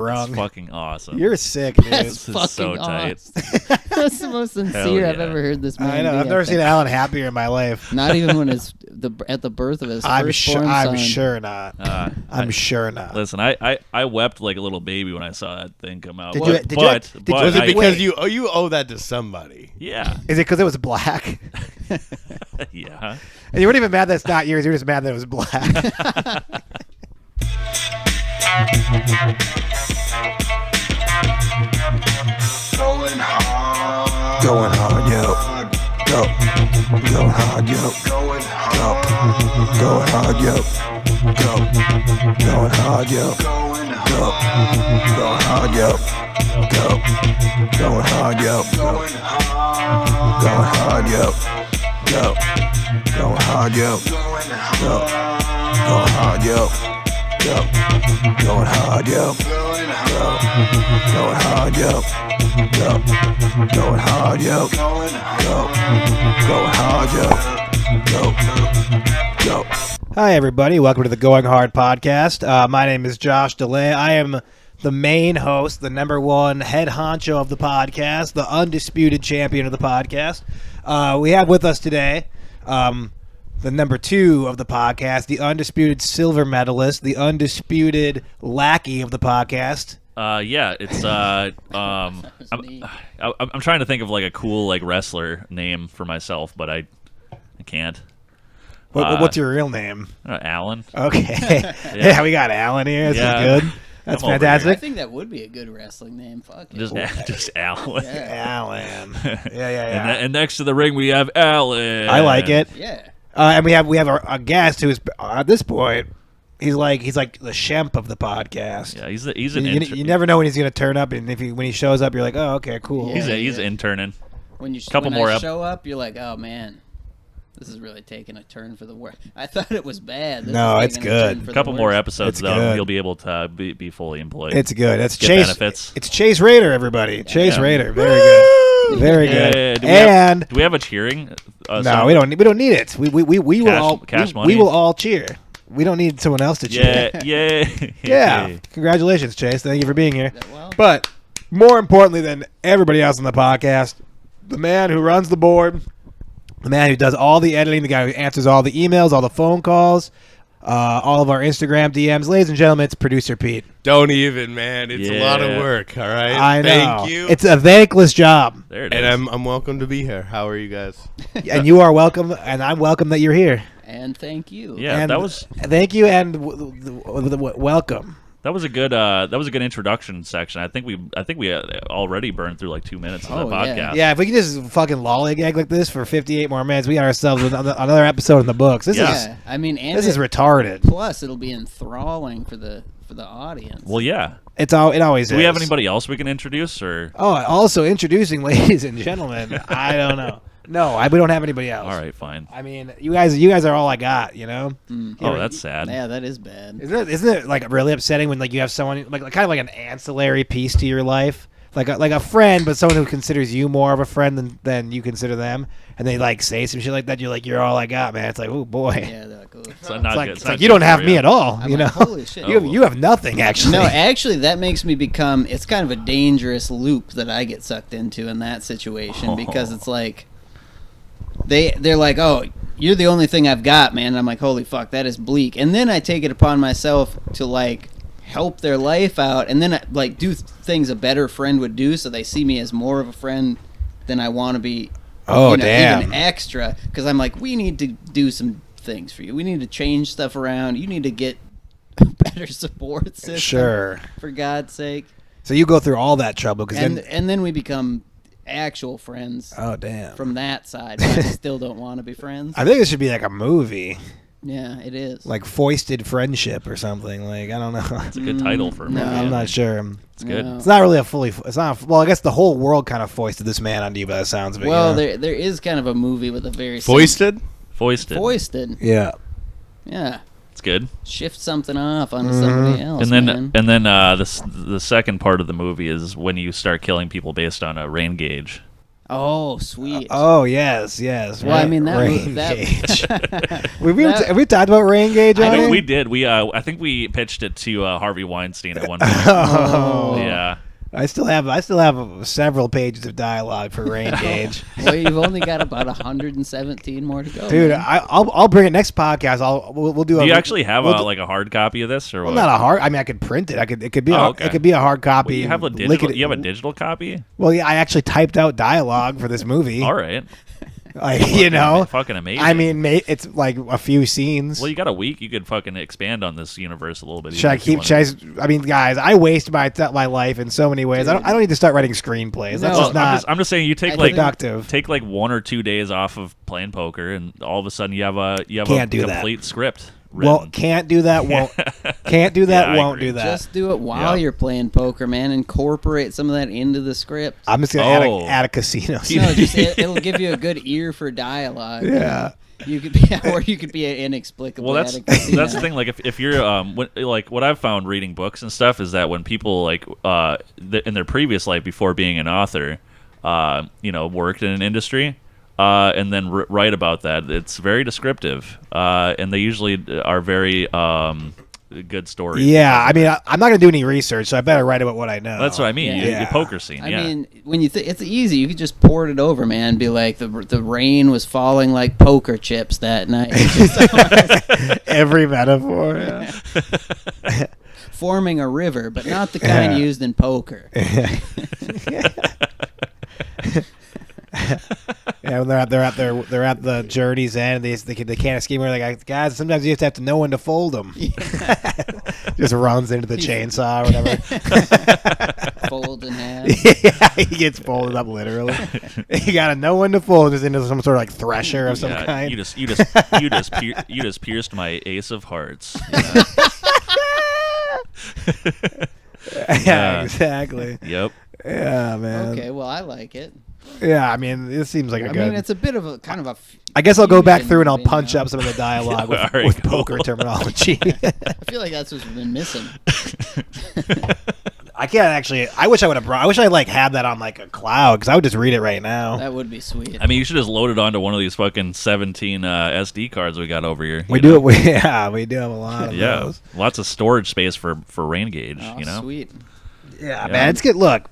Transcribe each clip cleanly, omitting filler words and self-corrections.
wrong. That's fucking awesome. You're sick, dude. This is so tight. That's the most sincere I've yeah. ever heard this man. I know. I've never seen Alan happier in my life. Not even when at the birth of his firstborn son. I'm sure not. I'm sure not. Listen, I wept like a little baby when I saw that thing come out. Was it because you owe that to somebody? Yeah. Is it because it was black? Yeah. And you weren't even mad that it's not yours. You're just mad that it was black. Going hard. Going hard, yo. Go. Going hard, yo. Going Go. hard. Going hard, yo. Go. Going hard, yo. Going Go. Going hard, yo. Go. Going hard, yo. Going hard. Going hard, yo. Go. Going hard, yo. Going Go. hard. Going hard, yo. Go. Going hard, yo. Going Go. hard. Going hard, yo. Go. Going hard, yo. Going Go. Going hard, yo. Go. Go. Hi, everybody. Welcome to the Going Hard podcast. My name is Josh DeLay. I am the main host, the number one head honcho of the podcast, the undisputed champion of the podcast. We have with us today the number two of the podcast, the undisputed silver medalist, the undisputed lackey of the podcast. Yeah, it's I'm trying to think of like a cool like wrestler name for myself, but I can't. What's your real name? Alan. Okay. Yeah, we got Alan here. This is good. That's I'm over fantastic. I think that would be a good wrestling name. Fuck it. Just Alan. Alan. Yeah. And next to the ring we have Alan. I like it. Yeah. And we have our guest who is at this point. He's like the Shemp of the podcast. Yeah, he's an you never know when he's gonna turn up, and when he shows up, you're like, oh, okay, cool. Yeah. He's interning. When you Couple more show up, you're like, oh man, this is really taking a turn for the worse. I thought it was bad. No, it's good. A couple more episodes It's though, good. you'll be able to be fully employed. It's good. It's Get Chase. benefits. It's Chase Raeder, everybody. Chase Yeah. Raeder, very good, very good. Do we have a cheering? No, we don't need it. We will all cash we money? will all cheer. We don't need someone else to cheer. Yeah. Congratulations, Chase. Thank you for being here. Well, But more importantly than everybody else on the podcast, the man who runs the board, the man who does all the editing, the guy who answers all the emails, all the phone calls, all of our Instagram DMs. Ladies and gentlemen, it's Producer Pete. Don't even, man. It's a lot of work. All right. I know. Thank you. It's a thankless job. There it is. And I'm welcome to be here. How are you guys? And you are welcome, and I'm welcome that you're here. and thank you. Yeah, And that was thank you and welcome. that was a good introduction section. I think we already burned through like 2 minutes of the podcast. Yeah, if we can just fucking lollygag like this for 58 more minutes, we got ourselves another episode in the books. This I mean, and is retarded. Plus, it'll be enthralling for the audience. Well, yeah. It always is. Do we have anybody else we can introduce or? Oh, also introducing, ladies and gentlemen. I don't know. No, we don't have anybody else. All right, fine. I mean, you guys are all I got. You know. Oh, that's sad. Yeah, that is bad. Isn't it like really upsetting when like you have someone like kind of like an ancillary piece to your life, like a friend, but someone who considers you more of a friend than you consider them, and they like say some shit like that. You're like, you're all I got, man. It's like, oh boy. Yeah, they're like, It's not good. It's like you don't have me at all. I'm you know. like, holy shit. You have nothing actually. No, actually, that makes me become. It's kind of a dangerous loop that I get sucked into in that situation because it's like they're like, oh, you're the only thing I've got, man. And I'm like, holy fuck, that is bleak. And then I take it upon myself to like help their life out, and then I, like do things a better friend would do, so they see me as more of a friend than I want to be. Oh, damn. Even extra, because I'm like, we need to do some things for you. We need to change stuff around. You need to get a better support system. Sure. For God's sake. So you go through all that trouble because And then we become actual friends. Oh damn. From that side, but I still don't want to be friends. I think this should be like a movie, Yeah, it is. like Foisted Friendship or something. Like I don't know. It's a good title for a movie. no. I'm not sure. It's good. No. It's not really it's not. Well, I guess the whole world kind of foisted this man onto you by the sounds of it. Well, you know? there is kind of a movie with a very Foisted? Foisted. Yeah. Yeah. It's good. Shift something off onto somebody else. And then man. the second part of the movie is when you start killing people based on a rain gauge. Oh, sweet. Oh yes. Well, I mean, that Rain that- Gauge. Have we talked about Rain Gauge? I on know it? we did. I think we pitched it to Harvey Weinstein at one point. Oh. Yeah. I still have several pages of dialogue for Rain Gauge. Well, you've only got about 117 more to go, Dude, man. I'll bring it next podcast. We'll do. Do you actually have we'll like a hard copy of this, or Well, what? not a hard. I mean, I could print it. Okay. It could be a hard copy. Well, you have a and digital. You have a digital copy. Well, yeah, I actually typed out dialogue for this movie. All right. Like, you know, Fucking amazing. I mean, it's like a few scenes. Well, you got a week. You could fucking expand on this universe a little bit. Should I keep? I mean, guys, I waste my life in so many ways. I don't need to start writing screenplays. That's No. just not I'm just saying you take I like think- productive. take like 1 or 2 days off of playing poker, and all of a sudden you have a Can't do that. complete script. Well, written. can't do that. Won't can't do that. Yeah, I won't agree. do that. Just do it while Yeah. you're playing poker, man. Incorporate some of that into the script. I'm just gonna Oh. add a casino. No, just it'll give you a good ear for dialogue. Yeah. You could be, or you could be inexplicably. Well, that's at a casino. that's the thing. Like, if you're like what I've found reading books and stuff is that when people like in their previous life before being an author, worked in an industry, and then write about that, it's very descriptive, and they usually are very good stories. Yeah, I mean, I'm not gonna do any research, so I better write about what I know. That's what I mean. Yeah. Your poker scene. I yeah. mean, when you it's easy. You could just port it over, man. Be like the rain was falling like poker chips that night, Every metaphor. Yeah. forming a river, but not the kind Yeah. used in poker. Yeah, when they're at the journey's end. They can't escape. They're like, guys, sometimes you just have to know when to fold them. Just runs into the chainsaw or whatever. Fold in half. Yeah, he gets folded up literally. You gotta know when to fold. Just into some sort of like thresher of some Yeah, kind. you just pierced my ace of hearts. Yeah, exactly. Yep. Yeah, man. Okay, well, I like it. Yeah, I mean, this seems like a I good. mean, it's a bit of a kind of a. I guess I'll go back fusion through and I'll movie, punch you know? up some of the dialogue with, All right, with cool. poker terminology. I feel like that's what's been missing. I can't actually. I wish I would have brought. I wish I like had that on like a cloud because I would just read it right now. That would be sweet. I mean, you should just load it onto one of these fucking 17 SD cards we got over here. We you do know? it. We do have a lot of Yeah, those. lots of storage space for rain gauge. Oh, you know. sweet. Yeah, man, it's good. Look,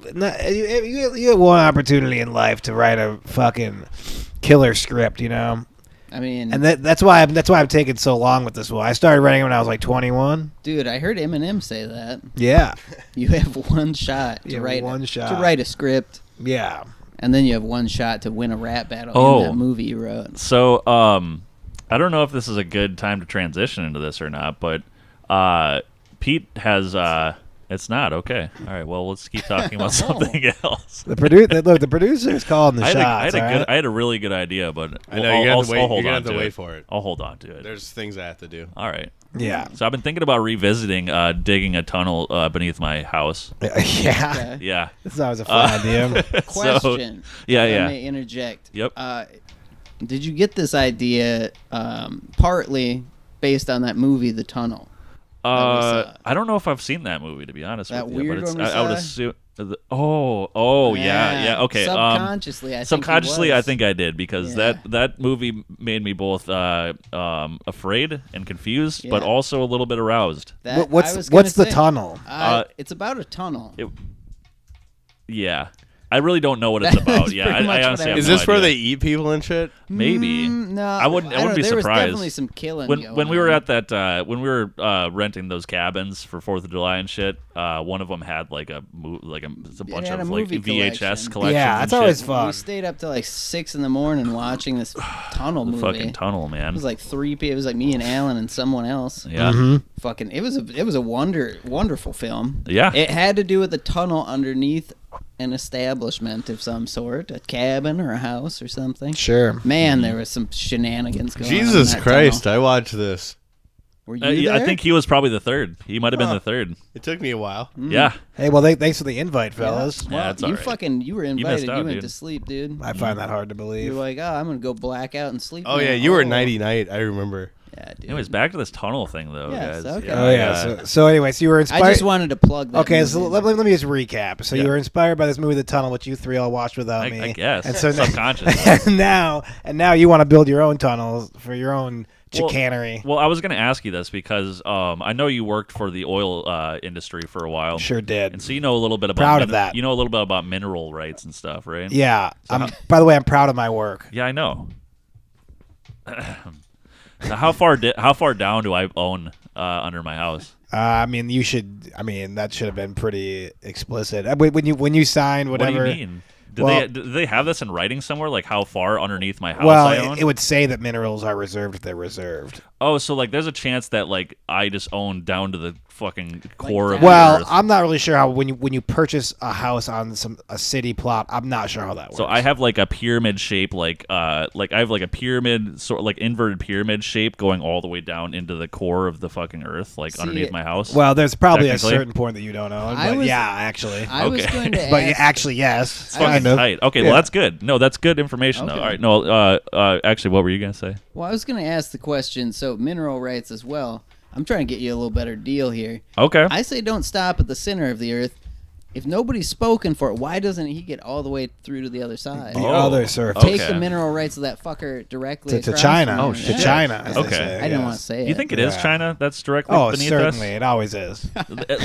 you have one opportunity in life to write a fucking killer script, you know, I mean, and that's why I've taken so long with this one. I started writing when I was like 21. dude, I heard Eminem say that. Yeah, You have one shot You to have write one shot. to write a script, yeah. and then you have one shot to win a rap battle Oh. in that movie you wrote. So, I don't know if this is a good time to transition into this or not, but Pete has. It's not okay. All right. Well, let's keep talking about something else. The producer's calling the shots. I had a really good idea, but I know you're I'll gonna have to wait. hold You're gonna on have to to wait it. for it. I'll hold on to it. There's things I have to do. All right. Yeah. So I've been thinking about revisiting digging a tunnel beneath my house. Yeah. Okay. Yeah. This always a fun idea. Question. yeah, if yeah. I may interject. Yep. Did you get this idea partly based on that movie, The Tunnel? we saw? I don't know if I've seen that movie, to be honest That with you. weird But it's, one we I would saw? assume. Yeah. Okay. Subconsciously, I think. Subconsciously, he I was. think I did because Yeah. that movie made me both afraid and confused, but Yeah. also a little bit aroused. That- I was What's gonna the say, tunnel? it's about a tunnel. Yeah, I really don't know what it's about. That's Yeah, pretty much I what honestly I have Is no this where idea. they eat people and shit? Maybe. No, I wouldn't don't be know. There surprised. was definitely some killing when going we were on. at that when we were renting those cabins for 4th of July and shit, one of them had like a it's a bunch had a of like movie VHS collection. collections. Yeah, and that's shit. always fun. We stayed up till like 6 in the morning watching this tunnel The movie. fucking tunnel, It man. was like 3 p. It was like me and Alan and someone else. Yeah. Mm-hmm. Fucking, it was a wonderful film. Yeah. It had to do with a tunnel underneath an establishment of some sort, a cabin or a house or something. Sure. Man, there was some shenanigans going on. in Jesus that Christ! tunnel. I watched this. Were you I there? think he was probably the third. He might have been the third. It took me a while. Yeah. Hey, well, thanks for the invite, fellas. Yeah, Well, it's all right. you were invited. You, out, went dude. to sleep, dude. I find that hard to You were believe. like, oh, I'm gonna go black out and sleep. Oh now. yeah, you were Oh. nighty night. I remember. Yeah, dude. Anyways, back to this tunnel thing, though, Yes, guys. okay. Oh yeah. So anyways, you were inspired. I just wanted to plug that. Okay, so movie. let me just recap. So Yeah. you were inspired by this movie, The Tunnel, which you three all watched without I me. guess. And so Subconscious. and now you want to build your own tunnels for your own chicanery. Well, I was going to ask you this because I know you worked for the oil industry for a while. Sure did. And so you know a little bit about Proud of that. You know a little bit about mineral rights and stuff, right? Yeah. By the way, I'm proud of my work. Yeah, I know. So how far down do I own under my house? I mean, you should. I mean, that should have been pretty explicit. When you signed What whatever. do you mean? Well- Do they have this in writing somewhere? Like how far underneath my house I Well, own? it would say that minerals are reserved if they're reserved. Oh, so like there's a chance that like I just own down to the fucking core of Well, the earth. I'm not really sure how when you purchase a house on a city plot, I'm not sure how that works. So I have like a pyramid shape, like I have like a pyramid, sort like inverted pyramid shape going all the way down into the core of the fucking earth, like See, underneath my house. Well, there's probably a Technically. certain point that you don't own, I but was- yeah, actually. I was Okay. going to But ask. actually, yes. it's fucking kind of. tight. Okay, Yeah. well that's good. No, that's good information though. Okay. All right, no, actually, what were you gonna say? Well, I was going to ask the question. So mineral rights as well. I'm trying to get you a little better deal here. Okay. I say don't stop at the center of the earth. If nobody's spoken for it, why doesn't he get all the way through to the other side? The Oh, other surface. Take okay. the mineral rights of that fucker directly To across China. from Oh, him. shit. To China. as they Okay. say, I didn't yes. want to say it. You think it is Yeah. China that's directly Oh, beneath certainly. us? It always is.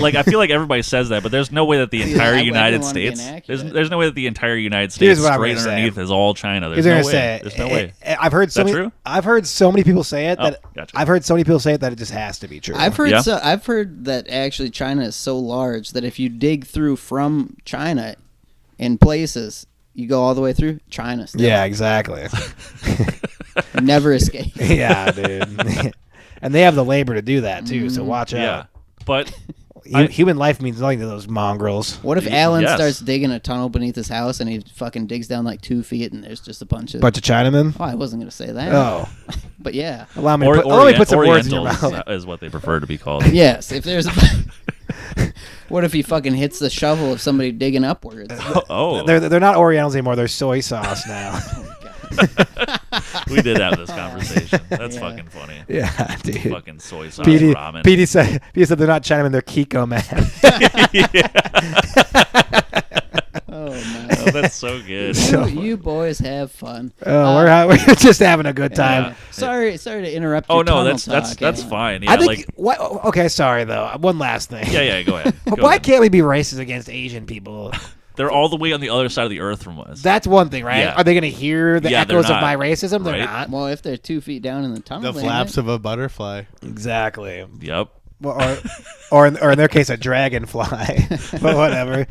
Like I feel like everybody says that, but there's no way that the See, entire I wouldn't United wanna be States inaccurate. there's no way that the entire United Here's States what I'm straight gonna say. underneath is all China. There's You're no gonna way. say There's no way. I've heard so Is that many. true? I've heard so many people say it Oh, that gotcha. I've heard so many people say it that it just has to be true. I've heard Yeah. I've heard that actually China is so large that if you dig through from China in places, you go all the way through China. Still. Yeah, exactly. Never escape. Yeah, dude. And they have the labor to do that too. So watch Yeah, out. but Human life means nothing to those mongrels. What if Alan Yes. starts digging a tunnel beneath his house and he fucking digs down like 2 feet and there's just a bunch of. Bunch of Chinamen. Oh, I wasn't gonna say that. Oh, But yeah. allow me or, to put some words in your Orientals mouth. is what they prefer to be called. Yes. If there's. What if he fucking hits the shovel of somebody digging upwards? Oh, They're not Orientals anymore. They're soy sauce now. we did have this conversation. That's Yeah. fucking funny. Yeah, dude. Fucking soy sauce PD, ramen. PD said they're not Chinamen. They're Kiko man. Oh man. Oh, that's so good. You boys have fun. We're just having a good time. Yeah. Sorry to interrupt. Oh your no, tunnel that's talk, fine. Yeah, I think. like Okay, sorry though. One last thing. yeah. Go ahead. Go Why ahead. can't we be racist against Asian people? They're all the way on the other side of the earth from us. That's one thing, right? Yeah. Are they going to hear the Yeah, they're echoes of not, my racism? They're right? not. Well, if they're 2 feet down in the tunnel, The they flaps might. of a butterfly. Exactly. Yep. Well, or in their case, a dragonfly. But whatever.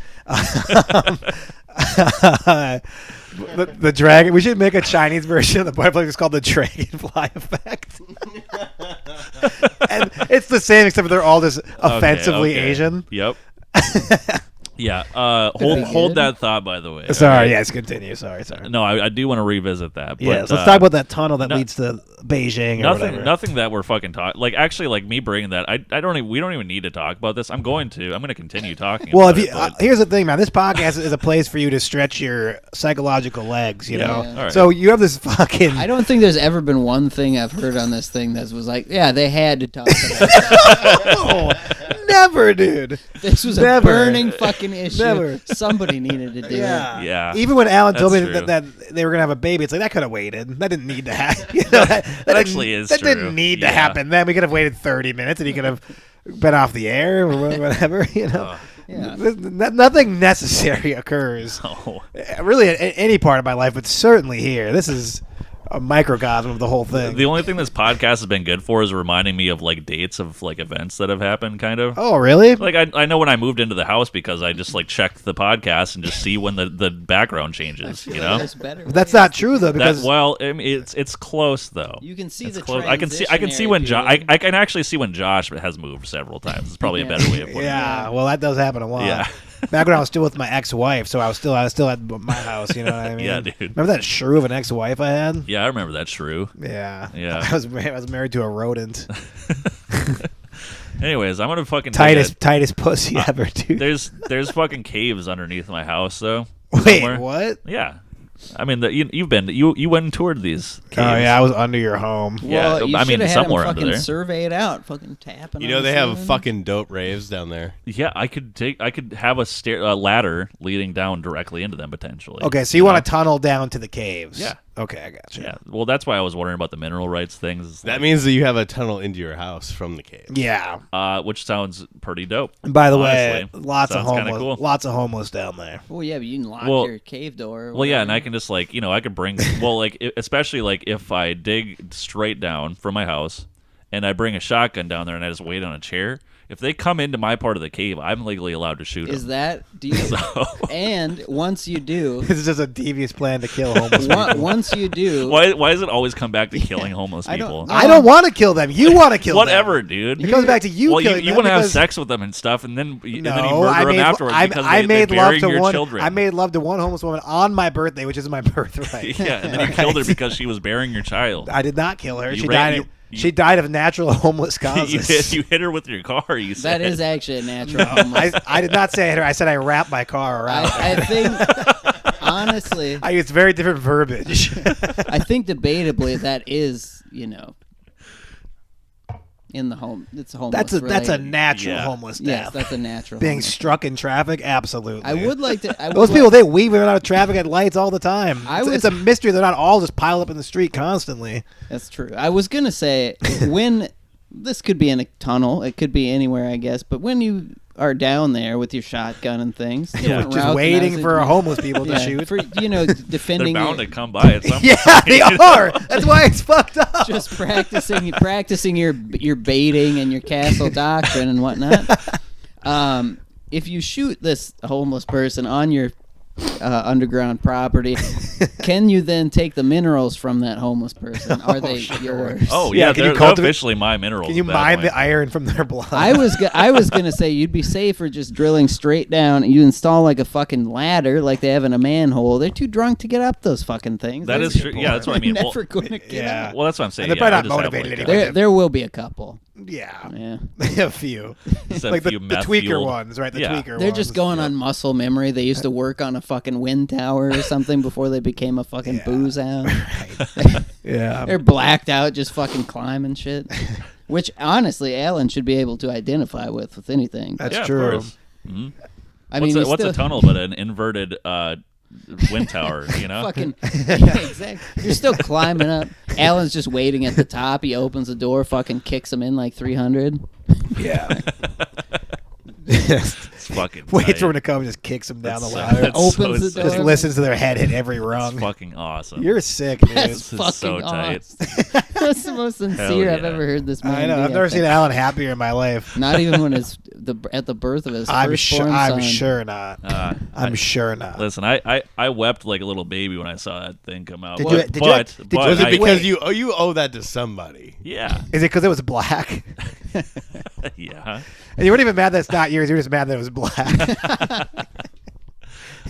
The dragon. We should make a Chinese version of the butterfly. It's called the dragonfly effect. And it's the same, except for they're all just offensively Okay. Asian. Yep. Yeah. be Hold good. that thought, by the way. Sorry. Okay? Yes. Continue. Sorry. No, I do want to revisit that. But, Yes. Let's talk about that tunnel that no- leads to Beijing or whatever. Nothing that we're fucking talking. Like actually, like me bringing that, we don't even need to talk about this. I'm going to continue talking. Well, about if you it, but- here's the thing, man. This podcast is a place for you to stretch your psychological legs. You Yeah. know. Yeah. All right. So you have this fucking. I don't think there's ever been one thing I've heard on this thing that was like, yeah, they had to talk about it. No, never, dude. This was Never. a burning fucking issue. Never. Somebody needed to do it. Yeah. Even when Alan told me That's true. that they were gonna have a baby, it's like that could have waited. That didn't need to happen. You know, that actually didn't- is That true. didn't need to Yeah. happen. Then we could have waited 30 minutes, and he could have been off the air or whatever. You know. Yeah. Nothing necessary occurs. Oh. Really, in any part of my life, but certainly here. This is a microcosm of the whole thing. The only thing this podcast has been good for is reminding me of like dates of like events that have happened, kind of. Oh, really? Like I know when I moved into the house because I just like checked the podcast and just see when the background changes. You know. There's better But that's ways. not true though, That, because well, I mean, it's close though. You can see It's the close. I can see when Josh. I can actually see when Josh has moved several times. It's probably a better way of putting yeah, well, that does happen a lot. Yeah. Back when I was still with my ex-wife, so I was still at my house. You know what I mean? Yeah, dude. Remember that shrew of an ex-wife I had? it. Yeah, I remember that shrew. Yeah. Yeah. I was married to a rodent. Anyways, I'm gonna fucking tightest pussy ever, dude. There's fucking caves underneath my house though. Wait, somewhere. what? Yeah, I mean you went and toured these caves. Oh yeah, I was under your home. Yeah, Well, you I mean, should have had somewhere him under fucking there. survey it out, fucking tapping. You on know the they have ceiling. fucking dope raves down there. Yeah, I could have a ladder leading down directly into them potentially. Okay, so you want to tunnel down to the caves? Yeah. Okay, I got you. Yeah, well, that's why I was wondering about the mineral rights things. That means that you have a tunnel into your house from the cave. Yeah. Which sounds pretty dope. And by the way, honestly. lots of Sounds kinda homeless, cool. lots of homeless down there. Well, yeah, but you can lock Well- your cave door. or Well, yeah, and whatever. I can just I could bring especially if I dig straight down from my house and I bring a shotgun down there and I just wait on a chair. If they come into my part of the cave, I'm legally allowed to shoot Is them. that do you? So, And once you do, This is just a devious plan to kill homeless people. once you do, why does it always come back to killing homeless I don't- people? no. I don't want to kill them. You want to kill Whatever, them. dude. It goes back to you Well, killing you them want to have because- sex with them and stuff, and then you No, murder I them made, afterwards because I they made love bury to your one. children. I made love to one homeless woman on my birthday, which is my birthright. Yeah, and then you killed her because she was burying your child. I did not kill her. You She ran- died. you- She died of natural homeless causes. you hit her with your car. You said that is actually a natural. homeless. I did not say I hit her. I said I wrapped my car around. her. I think honestly, I used very different verbiage. I think debatably that is in the home. It's homeless. that's a related. natural Yeah. homeless Yes, death. that's a natural. Being homeless. struck in traffic, absolutely. I would like to. Those people, they weave in and out of traffic at lights all the time. I It's, was- it's a mystery they're not all just piled up in the street constantly. That's true. I was gonna say when this could be in a tunnel. It could be anywhere, I guess. But when you are down there with your shotgun and things, different Just routes, waiting and for obviously- homeless people to yeah, shoot. for they're defending. bound your- to come by at some Yeah, point. they are. That's why it's fucked up. just practicing your baiting and your castle doctrine and whatnot. If you shoot this homeless person on your underground property, can you then take the minerals from that homeless person? Are they yours? Oh Yeah, yeah, can you they're cultivate- officially my minerals. Can you at that mine point. the iron from their blood? I was gonna say you'd be safer just drilling straight down. You install like a fucking ladder, like they have in a manhole. They're too drunk to get up those fucking things. That They're is true. Yeah, that's what I mean. They're Well, never gonna get yeah. up. well, that's what I'm saying. And they're yeah, probably I not just have, motivated like, anyway. There will be a couple. Yeah. Yeah. A few. Just a Like the few tweaker meth-fueled- ones, right? The Yeah. tweaker They're ones. just going on muscle memory. They used to work on a fucking wind tower or something before they became a fucking booze hound. Yeah. They're blacked out, just fucking climbing shit. Which honestly, Alan should be able to identify with anything. That's Yeah, of true. course. Mhm. I mean, he's what's a still- tunnel but an inverted wind tower? You know, Fucking yeah, exactly. You're still climbing up. Alan's just waiting at the top. He opens the door, fucking kicks him in like 300. Yeah. it's fucking. Waits tight. for him to come and just kicks him down the That's ladder. that's Opens the so door. Just listens to their head hit every rung. It's fucking awesome. You're sick, dude. That's This is fucking so tight. awesome. That's the most sincere I've yeah. ever heard this man I know. be, I've never think. seen Alan happier in my life. Not even when it's at the birth of his I'm sure. firstborn I'm son. sure not. I'm sure not. Listen, I wept like a little baby when I saw that thing come out. Did but, you- did you- but, did- but Was it I- because you owe that to somebody? Yeah, Is it because it was black? yeah. And you weren't even mad that it's not yours. You were just mad that it was black.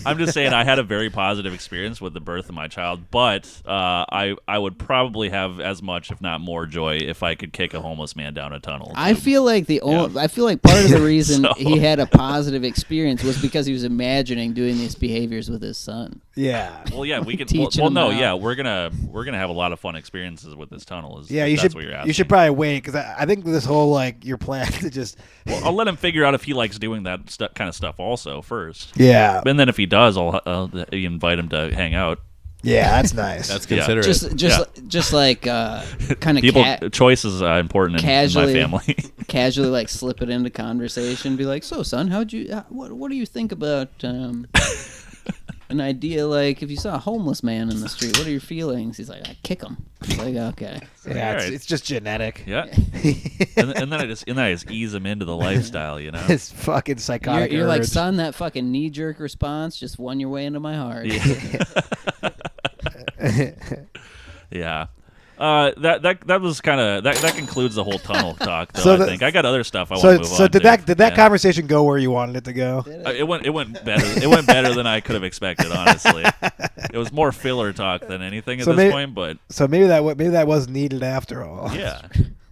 I'm just saying I had a very positive experience with the birth of my child, but I would probably have as much, if not more, joy if I could kick a homeless man down a tunnel. I feel like I feel like part of the reason So- he had a positive experience was because he was imagining doing these behaviors with his son. Yeah. Well, yeah, we can. Teaching Well, him no, how. yeah, we're gonna have a lot of fun experiences with this tunnel. Yeah, if you that's should. What you're asking. You should probably wait because I think this whole like your plan to just. Well, I'll let him figure out if he likes doing that kind of stuff also first. Yeah. And then if he does, I'll invite him to hang out. Yeah, that's nice. That's Yeah. considerate. Just like kind of People choice is important in my casually- family. casually like slip it into conversation, be like, "So, son, how'd you? What do you think about an idea like if you saw a homeless man in the street? What are your feelings?" He's like, "I kick him." It's like, okay, yeah, Alright. it's just genetic. Yeah. and then I just ease him into the lifestyle, you know. It's fucking psychotic. you're like, urge. "Son, that fucking knee jerk response just won your way into my heart." Yeah. That was kind of that concludes the whole tunnel talk though. So I think I got other stuff I want So, to move so on. did to. that Yeah. conversation go where you wanted it to go? It went better. It went better than I could have expected. Honestly, it was more filler talk than anything at So this maybe- point. But So maybe that was needed after all. yeah,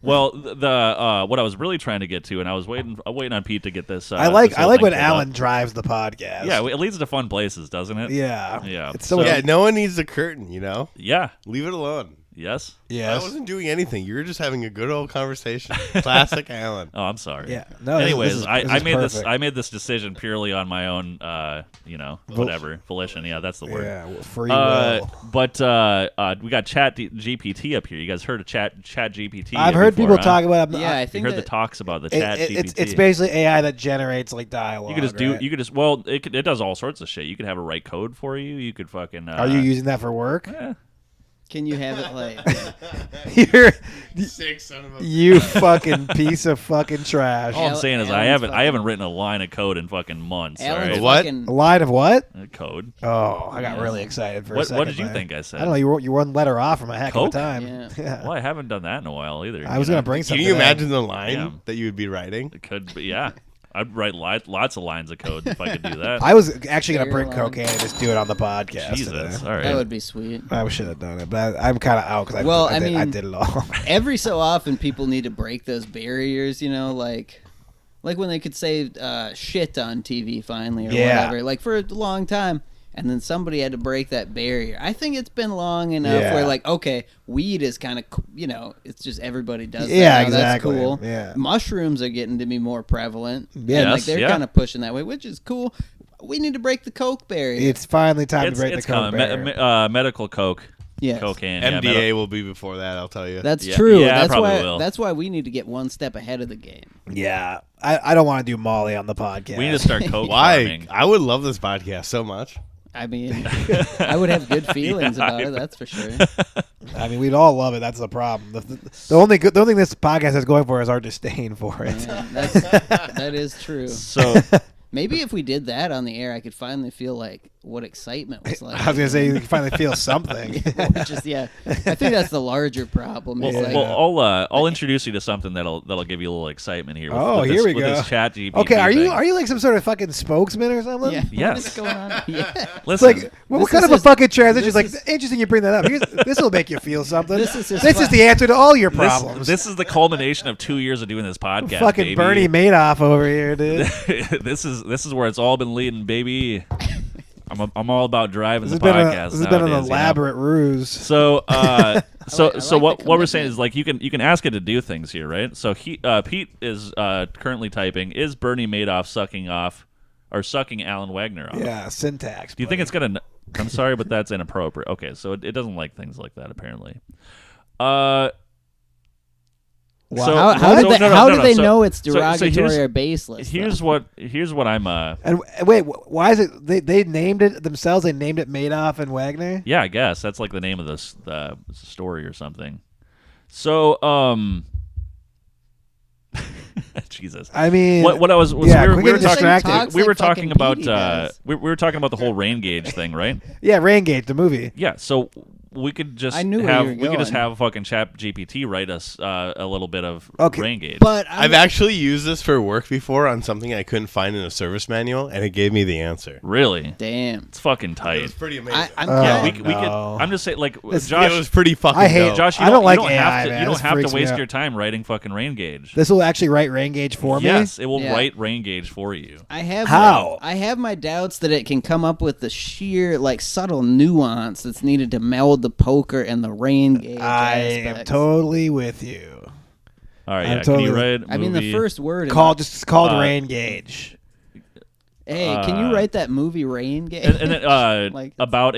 Well, the what I was really trying to get to, and I was waiting on Pete to get this. I like this whole thing when pulled Alan up. drives the podcast. Yeah, it leads to fun places, doesn't it? Yeah. Yeah. It's so Yeah, no one needs a curtain, you know? Yeah. Leave it alone. Yes. I Yes. wasn't doing anything. You were just having a good old conversation. Classic Alan. Oh, I'm sorry. Yeah. No. Anyways, this is I made perfect. I made this decision purely on my own, whatever volition. Yeah, that's the word. Yeah. Free will. But we got GPT up here. You guys heard of ChatGPT? I've heard before, people huh? talk about. Yeah, I You think heard the that, talks about the It- ChatGPT. it's basically AI that generates like dialogue. You could just do. right? You could just. Well, it does all sorts of shit. You could have it write code for you. You could fucking. Are you using that for work? eh. can you have it like? You're, Sick son of a... you fucking piece of fucking trash. All I'm saying is I Alan's haven't written a line of code in fucking months. All Alan's right. What? fucking- A line of what? Code. Oh, I got really excited for a What second. did you there. think I said? I don't know. You were one letter off from a heck Coke? of a time. Yeah. Well, I haven't done that in a while either. I was you know? gonna bring Can something. you in. imagine the line Yeah. that you would be writing? It could, but yeah, I'd write lots of lines of code if I could do that. I was actually gonna Very bring long. cocaine and just do it on the podcast. Jesus, today. all right. That would be sweet. I should have done it, but I'm kind of out because Well, I I mean- did it all. Every so often, people need to break those barriers. You know, like when they could say shit on TV finally or Yeah. whatever. Like for a long time. And then somebody had to break that barrier. I think it's been long enough Yeah. where, like, okay, weed is kind of, it's just everybody does that. Yeah, now. exactly. That's cool. Yeah. Mushrooms are getting to be more prevalent. Yeah. And, like, Yes, they're yeah. kind of pushing that way, which is cool. We need to break the coke barrier. It's finally time it's to break it's the coke coming. barrier. Medical coke, Yes. cocaine. MDA will be before that, I'll tell you. That's Yeah. true. Yeah, that's probably why. will. That's why we need to get one step ahead of the game. Yeah, I don't want to do Molly on the podcast. We need to start coke Why? farming. I would love this podcast so much. I mean, I would have good feelings about it. That's for sure. I mean, we'd all love it. That's the problem. The only thing this podcast is going for is our disdain for it. Yeah, that is true. So Maybe if we did that on the air, I could finally feel like what excitement was like. I was gonna say you can finally feel something. Just I think that's the larger problem. well, Is like, I'll introduce you to something that'll give you a little excitement here. With, Oh, with here this, we with go. This ChatGPT Okay, are thing. you like some sort of fucking spokesman or something? yeah, Yes. what's going on? Yeah. It's Listen, like what This kind is of a his- fucking transition? It's this like interesting you bring that up. This will make you feel something. This is his This is the answer to all your problems. this is the culmination of 2 years of doing this podcast. fucking baby. Bernie Madoff over here, dude. this is where it's all been leading, baby. I'm all about driving This the has been podcast. this has been an nowadays, you know? what ruse. So, I like the what we're saying commitment. is like you can ask it to do things here, right? So Pete is currently typing: Is Bernie Madoff sucking Alan Wagner off? Yeah, syntax. Do you think it's gonna? I'm sorry, but that's inappropriate. Okay, so it doesn't like things like that apparently. Wow. So- How so- did they, no, no, how no, do no. they So- know it's so derogatory here's- or baseless? Here's though? what I'm And wait, why is it they named it themselves? They named it Madoff and Wagner. Yeah, I guess that's like the name of the story or something. So, Jesus. I mean, What I was yeah, we quit were getting talking distracted. we were Like fucking talking about Petey does. we were talking about the whole rain gauge thing, right? Yeah, Rain Gauge, the movie. Yeah, so we could just I knew where you were we could just going. have fucking ChatGPT write us a little bit of Okay, rain gauge. But I've actually used this for work before on something I couldn't find in a service manual, and it gave me the answer. Really, damn. it's fucking It tight. was pretty amazing. I'm Oh, Yeah, glad. we could. no. I'm just saying, like This- Josh. it was pretty fucking I hate dope. Josh, you I don't like you don't have AI, to. man. You don't This have freaks to me waste out. your time writing fucking rain gauge. This will actually write Rain Gauge for me. Yes, it will Yeah. write rain gauge for you. I have How? I have my doubts that it can come up with the sheer like subtle nuance that's needed to meld the poker and the rain gauge. I am aspects. totally with you. All right, I'm yeah. Can you totally- write? I mean, the movie- first word. Just called Uh, Rain Gauge. Hey, can you write that movie Rain Gauge? and then Like, it's- about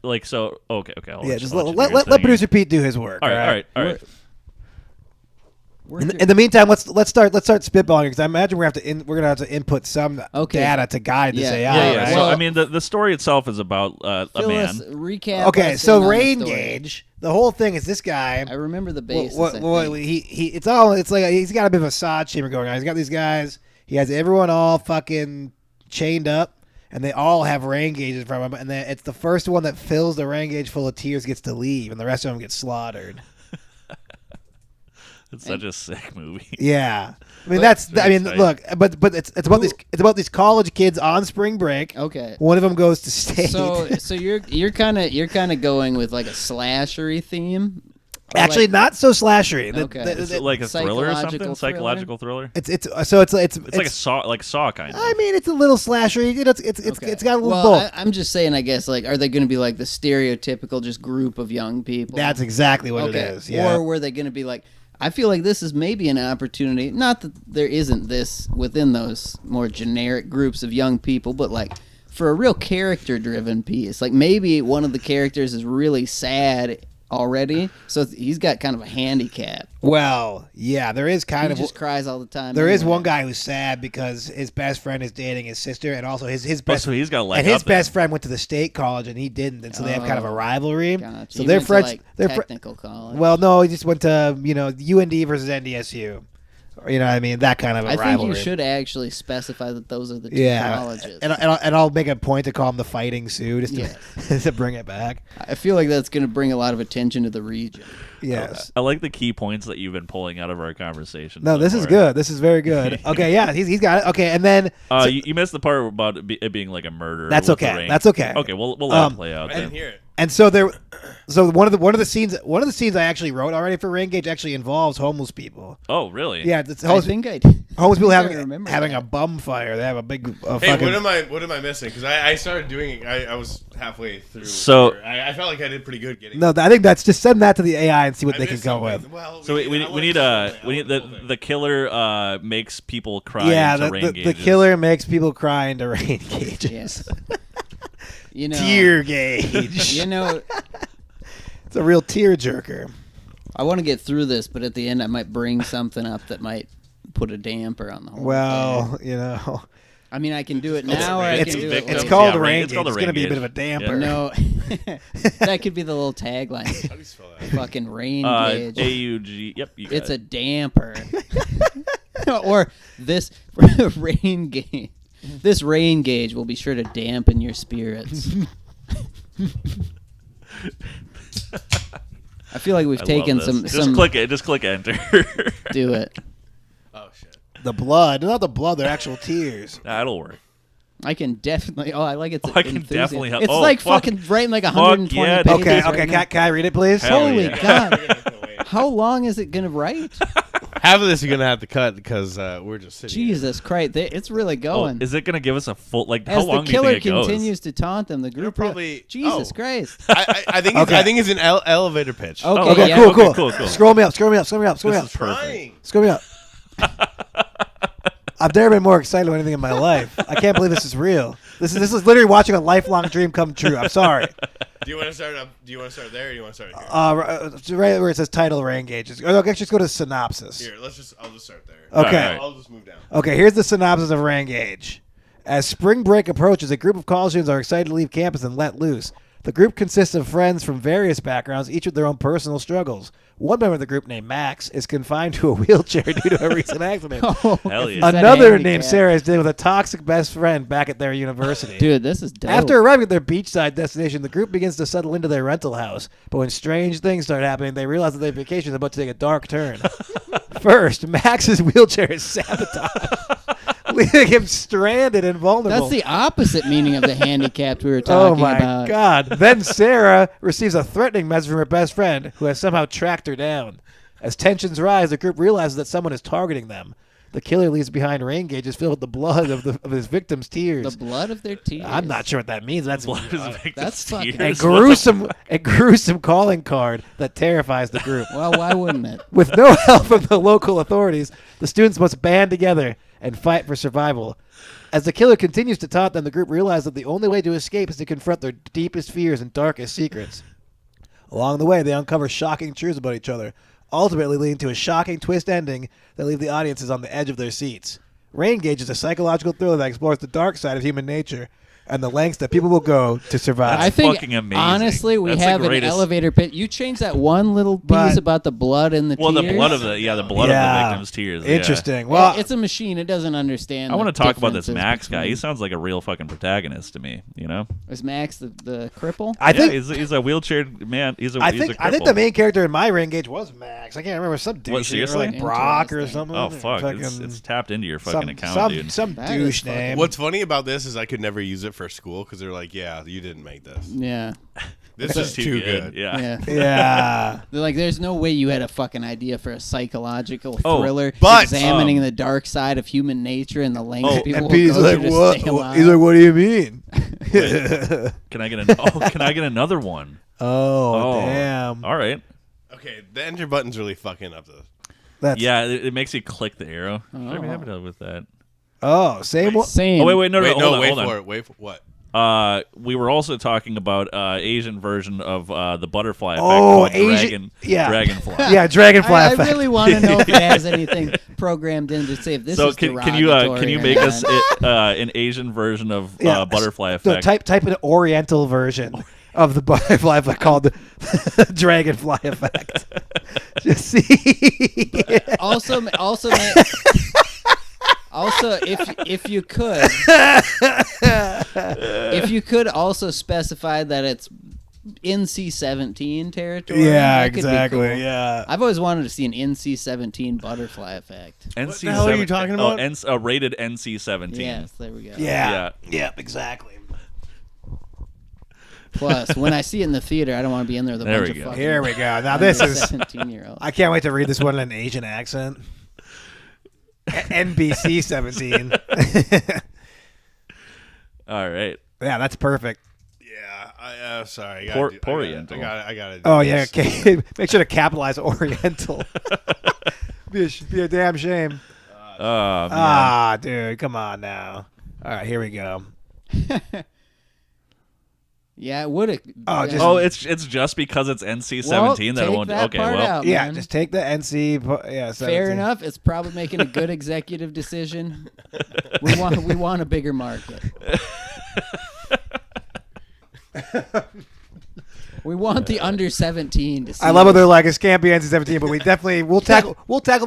like so. Okay. I'll Yeah, let just you- I'll let, you let, do your let thing producer Pete do his work. here. All right. we're In, through- in the meantime, let's start spitballing because I imagine we're gonna have to input some Okay. data to guide this Yeah. AI. Yeah. right? So Well- I mean, the story itself is about a Fill man. us- recap. Okay, us so in on the Rain story. Gauge. The whole thing is this guy. I remember the basis. I think. It's like he's got a bit of a sod chamber going on. He's got these guys. He has everyone all fucking chained up, and they all have rain gauges from him. And then it's the first one that fills the rain gauge full of tears gets to leave, and the rest of them get slaughtered. It's such a sick movie. Yeah, I mean Very tight. look, but it's about these college kids on spring break. Okay. One of them goes to state. So you're kind of going with like a slashery theme. Actually, not so slashery. Okay. Is it like a thriller or something? Psychological Psychological thriller? It's It's like a Saw kind of. I mean, it's a little slashery. You know, it's got a little both. I'm just saying. I guess like, are they going to be like the stereotypical just group of young people? That's exactly what it is. Yeah. Or were they going to be like? I feel like this is maybe an opportunity. Not that there isn't this within those more generic groups of young people, but like for a real character-driven piece. Like maybe one of the characters is really sad already, so he's got kind of a handicap. Well, yeah, there is kind He of just cries all the time. There is anyway. one guy who's sad because his best friend is dating his sister, and also his best. so he's got a leg and his up then. best friend went to the state college, and he didn't, and so they have kind of a rivalry. Gotcha. So He they're went to, friends. like, they're technical college. Well, no, he just went to UND versus NDSU. You know what I mean? That kind of a I rivalry. think you should actually specify that those are the two Yeah, colleges. and I'll make a point to call him the Fighting Sioux just to, Yes. to bring it back. I feel like that's going to bring a lot of attention to the region. Yes. I like the key points that you've been pulling out of our conversation. No, so this is far. good. This is very good. Okay, yeah, he's got it. Okay, and then You missed the part about it being like a murder. That's with the okay. ring. That's okay. Okay, we'll let it play out. I Then. didn't hear it. And so one of the scenes I actually wrote already for Rain Gauge actually involves homeless people. Oh, really? Yeah, it's I homeless, think I homeless people I having remember a that. bum fire. They have a big Hey, fucking. what am I missing? Because I started doing it. I was halfway through. So- I felt like I did pretty good getting. No, I think that's just send that to the AI and see what I they can missed come something. with. Well, So we need the killer makes people cry. Yeah, into the rain the gauges. killer makes people cry into rain gauges. Yes. You know, Tear gauge. You know, It's a real tear jerker. I want to get through this, but at the end, I might bring something up that might put a damper on the whole thing. Well, you know, I mean, I can do it now, or I it's can do it victims. it's later. called Yeah, a rain it's gauge. called a It's going to rain be a bit gauge. of a damper. No, that could be the little tagline. How do you spell that? Fucking rain gauge. AUG. Yep, you got It's a it. damper. Or this rain gauge. This rain gauge will be sure to dampen your spirits. I feel like we've I taken love this. some. Just click it. Just click enter. Do it. Oh shit. The blood, not the blood, they're actual tears. That'll work. I can definitely. Oh, I like it. I can definitely help. It's Oh, like fuck. fucking writing like 120 yeah, pages. Okay, right okay, now. can I read it, please? Hell Holy yeah. God! How long is it gonna write? Half of this you're gonna have to cut because we're just sitting. Jesus Christ! It's really Oh, going. is it going to give us a full like? As How the long do you killer think it goes? continues to taunt them, the group probably- Jesus oh. Christ! I think Okay. I think it's an elevator pitch. Okay, Oh, Okay, yeah. cool, okay, cool, cool, cool. Scroll me up, scroll me up, scroll me up, scroll me This up, is perfect. Trying. scroll me up. I've never been more excited about anything in my life. I can't believe this is real. This is literally watching a lifelong dream come true. I'm sorry. Do you want to start up? Do you want to start there, or do you want to start here? Right where it says title rain gauges. Or let's just go to synopsis. Here, I'll just start there. Okay. Alright. I'll just move down. Okay, here's the synopsis of Rain Gauge. As spring break approaches, a group of college students are excited to leave campus and let loose. The group consists of friends from various backgrounds, each with their own personal struggles. One member of the group, named Max, is confined to a wheelchair due to a recent accident. Oh, Hell yeah. is that Another handicap? named Sarah is dealing with a toxic best friend back at their university. Dude, this is dope. After arriving at their beachside destination, the group begins to settle into their rental house. But when strange things start happening, they realize that their vacation is about to take a dark turn. First, Max's wheelchair is sabotaged, leaving him stranded and vulnerable. That's the opposite meaning of the handicapped we were Oh talking my about. God. Then Sarah receives a threatening message from her best friend, who has somehow tracked her down. As tensions rise, the group realizes that someone is targeting them. The killer leaves behind rain gauges filled with the blood of his victims' tears. The blood of their tears. I'm not sure what that means. That's Blood is victim's That's fucking- tears. a gruesome calling card that terrifies the group. Well, why wouldn't it? With no help from the local authorities, the students must band together and fight for survival. As the killer continues to taunt them, the group realizes that the only way to escape is to confront their deepest fears and darkest secrets. Along the way, they uncover shocking truths about each other, ultimately leading to a shocking twist ending that leave the audiences on the edge of their seats. Rain Gauge is a psychological thriller that explores the dark side of human nature and the lengths that people will go to survive. I think, fucking amazing. honestly, we That's the have an greatest- elevator pit. You changed that one little piece But- about the blood and the Well, tears. the blood of the blood of the victim's tears. Yeah. Interesting. Well, Well, it's a machine. It doesn't understand. I want to talk about this differences Max guy. He between- sounds like a real fucking protagonist to me. You know? Is Max the cripple? I think he's a wheelchaired man. He's a I he's think a I think cripple. the main character in my Rain Gauge was Max. I can't remember some douche What, seriously? like Brock or Interesting. something. Oh fuck! Fucking- It's tapped into your fucking account, some, dude. Some That douche is fucking- name. What's funny about this is I could never use it for school because they're like, "Yeah, you didn't make this." Yeah. This is too good. Yeah. Yeah. Yeah. They're like, there's no way you had a fucking idea for a psychological Oh, thriller but, examining the dark side of human nature and the lengths people And will Pete's go like, through to what? stay alive. He's like, what do you mean? Can I get another one? Oh, damn. All right. Okay, the enter button's really fucking up the. That's Yeah, it makes you click the arrow. Should be happy with that. Oh, same one. Same. Oh wait, no, Wait, hold on, wait hold on. for it. Wait for what? We were also talking about Asian version of the butterfly effect Oh, called Asian- yeah. Dragonfly. Yeah, Dragonfly I effect. really want to know if it has anything programmed in to say if this So is can you derogatory or make us not. an Asian version of Yeah. butterfly So effect? type an Oriental version of the butterfly effect called the Dragonfly effect. Just see. Also, if you could also specify that it's NC-17 territory. Yeah, that could be exactly. cool. Yeah. I've always wanted to see an NC-17 butterfly effect. NC the hell are you talking about? Rated NC-17. Yes, there we go. Yeah. Yeah, exactly. Plus, when I see it in the theater, I don't want to be in there with a There bunch we of go. fucking Here we go. Now this is 17-year-olds. I can't wait to read this one in an Asian accent. NBC 17. All right. Yeah, that's perfect. Yeah, sorry. Oriental. I got it. Oh yeah, okay. Make sure to capitalize Oriental. be a damn shame. Oh, man. Ah, dude, come on now. All right, here we go. Yeah, it would have. Oh, just- Oh, it's just because it's NC-17 that it won't. Okay, part well, out, Yeah, man. just take the NC. Yeah, 17. Fair enough. It's probably making a good executive decision. We want a bigger market. We want the under 17 to see. I love how they're like, it can't be NC-17, but we'll tackle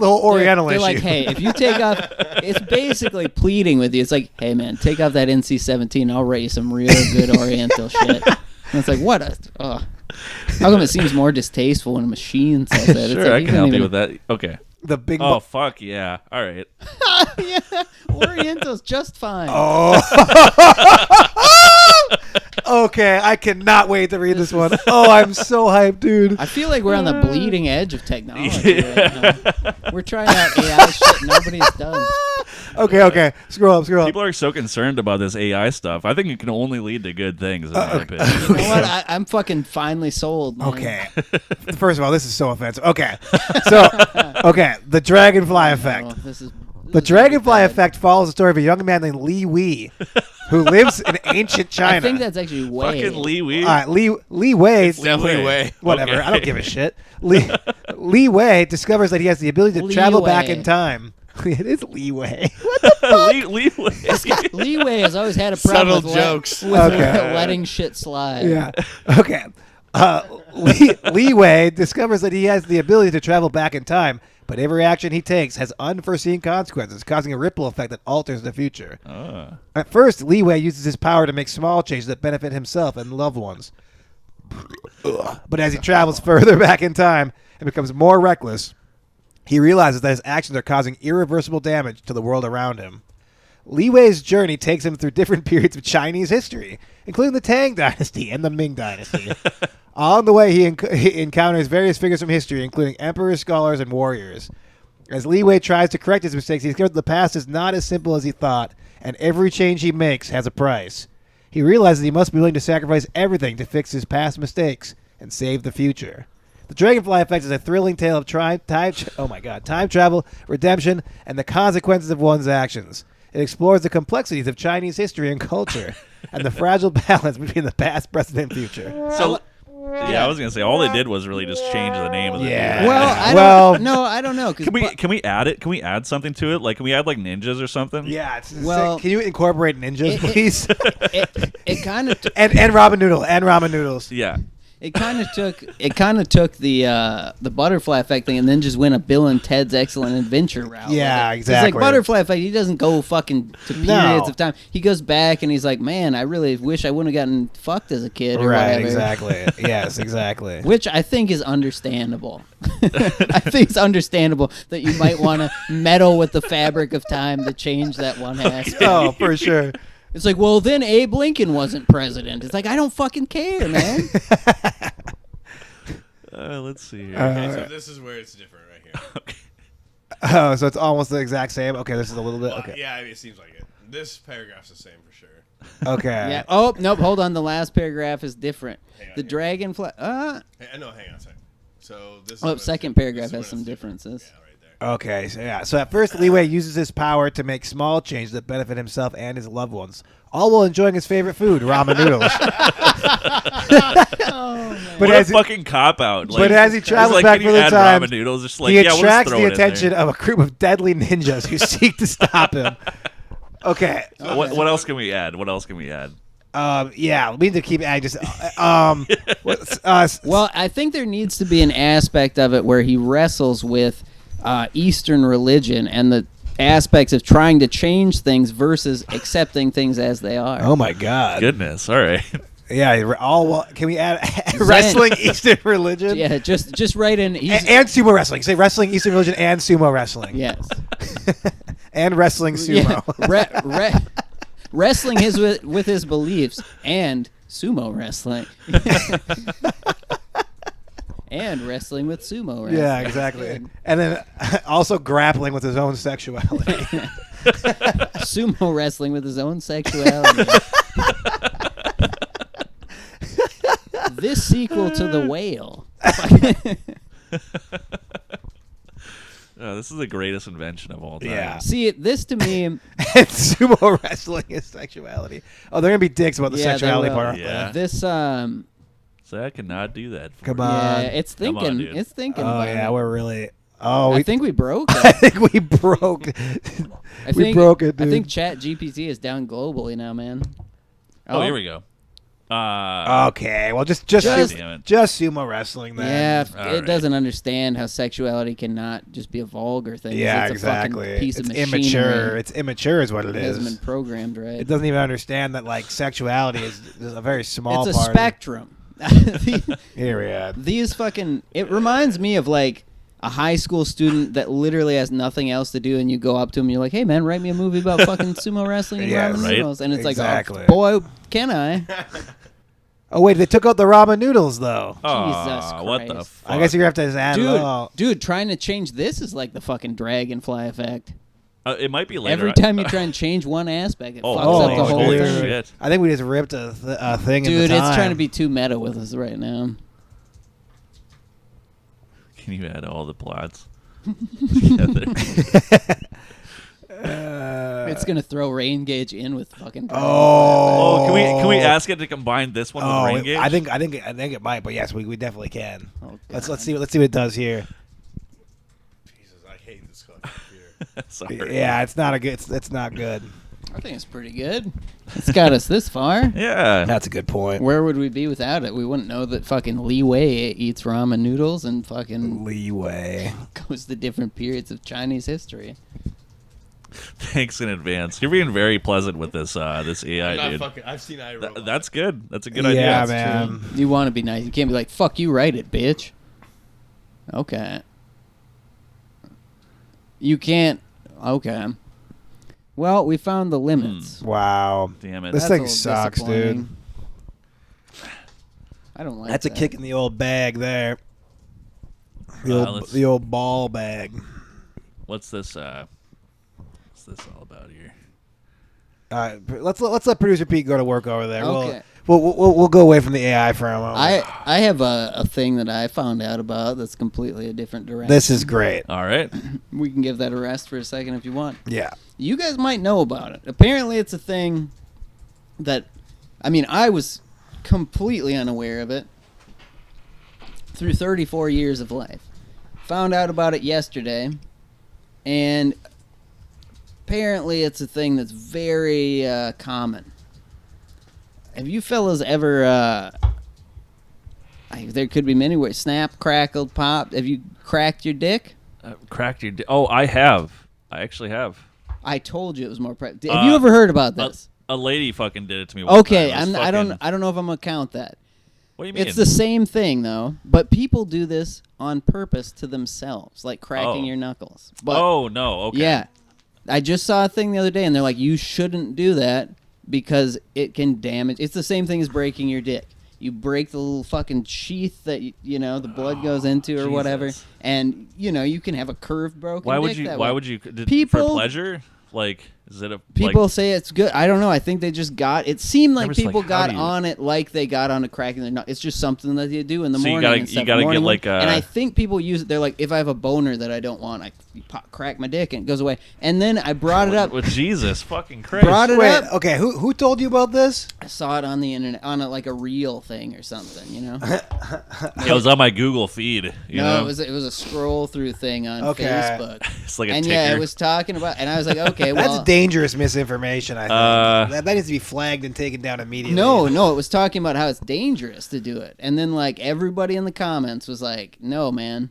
the whole Oriental they're issue. like, hey, if you take off, it's basically pleading with you. It's like, hey man, take off that NC-17. I'll write you some real good Oriental shit. And it's like, what? How come it seems more distasteful when a machine says that? It's sure, like, I you can don't help even- you with that. Okay. the big. Oh, fuck yeah. All right. Yeah, Oriental's just fine. Okay, I cannot wait to read this one. Oh, I'm so hyped, dude. I feel like we're on the bleeding edge of technology right now. We're trying out AI shit nobody's done. Okay. Scroll up. People are so concerned about this AI stuff. I think it can only lead to good things, in my opinion. You know what? I'm fucking finally sold. Man. Okay. First of all, this is so offensive. Okay. So, the Dragonfly effect. Oh, this is The Dragonfly effect follows the story of a young man named Li Wei, who lives in ancient China. I think that's actually way. Fucking Lee Wee. All right, Li Wei. It's definitely way. Whatever. Okay. I don't give a shit. Li Wei discovers that he has the ability to travel back Leeway. in time. It is Li Wei. Lee Wee. Leeway has always had a problem Subtle with jokes. with Okay. letting shit slide. Yeah. Okay. Li Wei discovers that he has the ability to travel back in time, but every action he takes has unforeseen consequences, causing a ripple effect that alters the future. At first, Li Wei uses his power to make small changes that benefit himself and loved ones. But as he travels further back in time and becomes more reckless, he realizes that his actions are causing irreversible damage to the world around him. Li Wei's journey takes him through different periods of Chinese history, including the Tang Dynasty and the Ming Dynasty. On the way, he encounters various figures from history, including emperors, scholars, and warriors. As Li Wei tries to correct his mistakes, he discovers that the past is not as simple as he thought, and every change he makes has a price. He realizes he must be willing to sacrifice everything to fix his past mistakes and save the future. The Dragonfly effect is a thrilling tale of time travel, redemption, and the consequences of one's actions. It explores the complexities of Chinese history and culture, and the fragile balance between the past, present, and future. So, yeah, I was gonna say all they did was really just change the name of the Yeah. dude. Well, I don't know. Can we add it? Can we add something to it? Like, can we add like ninjas or something? Yeah, it's Well, sick. Can you incorporate ninjas, please? It kind of and ramen noodles. Yeah. It kind of took the butterfly effect thing and then just went a Bill and Ted's Excellent Adventure route. Yeah, It's exactly. like butterfly effect. He doesn't go fucking to periods of time. He goes back and he's like, man, I really wish I wouldn't have gotten fucked as a kid or Right, whatever. exactly. Yes, exactly. Which I think is understandable. I think it's understandable that you might want to meddle with the fabric of time to change that one aspect. Oh, for sure. It's like, well, then Abe Lincoln wasn't president. It's like, I don't fucking care, man. Let's see here. Okay, so this is where it's different right here. Okay. Oh, so it's almost the exact same. Okay, this is a little bit. Well, Okay. yeah, I mean, it seems like it. This paragraph's the same for sure. Okay. Yeah. Oh, nope. Hold on. The last paragraph is different. Hang on The here. dragonfly. Hey, no, hang on a second. So this. Oh, is second this paragraph is has when some it's different. differences. Yeah, right there. Okay, so yeah. So at first, Leeway uses his power to make small changes that benefit himself and his loved ones, all while enjoying his favorite food, ramen noodles. But What as a he- fucking cop out. but as he travels like, back can you further add time, ramen noodles? Just like, he yeah, we'll just attracts throw the it in there. attention of a group of deadly ninjas who seek to stop him. Okay. What else can we add? What else can we add? Yeah, we need to keep adding. Just Well, I think there needs to be an aspect of it where he wrestles with Eastern religion and the aspects of trying to change things versus accepting things as they are. oh my God. Goodness. All right. Yeah, all. Can we add wrestling, Eastern religion? Yeah, just write in. And sumo wrestling. Say wrestling, Eastern religion, and sumo wrestling. Yes. And wrestling sumo. Yeah. Wrestling with his beliefs and sumo wrestling. And wrestling with sumo wrestling. Yeah, exactly. And then also grappling with his own sexuality. Sumo wrestling with his own sexuality. This sequel to The Whale. Oh, this is the greatest invention of all time. Yeah. See, this to me, And sumo wrestling is sexuality. Oh, they're gonna be dicks about the Yeah, they sexuality will. part. Yeah. this So I cannot do that. For Come you. on. yeah, it's Come on, thinking. dude. It's thinking. Oh about yeah, it. we're really. Oh, I think we broke I it. think we broke. I we think, broke it, dude. I think ChatGPT is down globally now, man. Oh, here we go. Okay, well, just Just- Damn it. sumo wrestling then. Yeah, All it right. doesn't understand how sexuality cannot just be a vulgar thing. Yeah, it's a exactly. fucking piece It's of immature. machinery. It's immature, is what it It hasn't been is. programmed right. It doesn't even understand that like sexuality is a very small It's a part. of- spectrum. Here we are. These fucking. It reminds me of like a high school student that literally has nothing else to do, and you go up to him, and you're like, "Hey, man, write me a movie about fucking sumo wrestling and Yeah, ramen right. noodles," and it's Exactly. like, "Oh, boy, can I?" Oh wait, they took out the ramen noodles though. Aw, what the Christ. fuck? I guess you're gonna have to just add it all. Dude, trying to change this is like the fucking dragonfly effect. It might be later. Every time you try and change one aspect, it Oh, fucks holy up the whole shit. thing. Shit. I think we just ripped a thing in the Dude, time. it's trying to be too meta with us right now. Can you add all the plots together? It's gonna throw rain gauge in with fucking. Oh, can we ask it to combine this one with Rain Gauge? I think it might, but yes, we definitely can. Oh, Let's God. see what it does here. Jesus, I hate this fucking computer. Sorry. Yeah, it's not a good. It's not good. I think it's pretty good. It's got us this far. Yeah. That's a good point. Where would we be without it? We wouldn't know that fucking Leeway eats ramen noodles and fucking Leeway. goes to different periods of Chinese history. Thanks in advance. You're being very pleasant with this this AI, I'm not dude. fucking. I've seen iRobot. That's good. That's a good Yeah, idea. man. You want to be nice. You can't be like, "Fuck you, write it, bitch." Okay. You can't. Okay. Well, we found the limits. Wow. Damn it. This That's thing a little sucks, dude. disappointing. I don't like That's a that. kick in the old bag there. let's- The old ball bag. What's this all about here? Let's let producer Pete go to work over there. Okay. We'll go away from the AI for a moment. I have a thing that I found out about that's completely a different direction. This is great. All right. We can give that a rest for a second if you want. Yeah. You guys might know about it. Apparently, it's a thing that, I mean, I was completely unaware of it through 34 years of life. Found out about it yesterday, and apparently it's a thing that's very common. Have you fellas ever, there could be many ways, snap, crackled, popped. Have you cracked your dick? Cracked your Oh, I have. I actually have. I told you it was more practical. Have you ever heard about this? A lady fucking did it to me one Okay, time. It was I fucking- don't know if I'm gonna count that. What do you mean? It's the same thing though, but people do this on purpose to themselves, like cracking Oh. your knuckles. But Oh, no. Okay. yeah, I just saw a thing the other day, and they're like, "You shouldn't do that because it can damage. It's the same thing as breaking your dick. You break the little fucking sheath that the blood goes into or whatever, Jesus. and you can have a curved broken. Why would dick you? that Why way. would you? For People- pleasure? Like, is it a People like, say it's good. I don't know. I think they just got. It seemed like I'm just like, people how got do you- on it like they got on to cracking their nut. It's just something that you do in the So you morning. gotta- and you stuff. gotta get, Morning like, one. And I think people use it. They're like, if I have a boner that I don't want, I crack my dick and it goes away. And then I brought it up. with Jesus fucking Christ? Brought it Wait, up. okay, who told you about this? I saw it on the internet on like a reel thing or something. It was on my Google feed. You know, It was a scroll through thing on Okay. Facebook. it's like a And ticker. yeah, it was talking about, and I was like, okay, well, That's dangerous misinformation, I think. That needs to be flagged and taken down immediately. no, it was talking about how it's dangerous to do it, and then like everybody in the comments was like, no, man,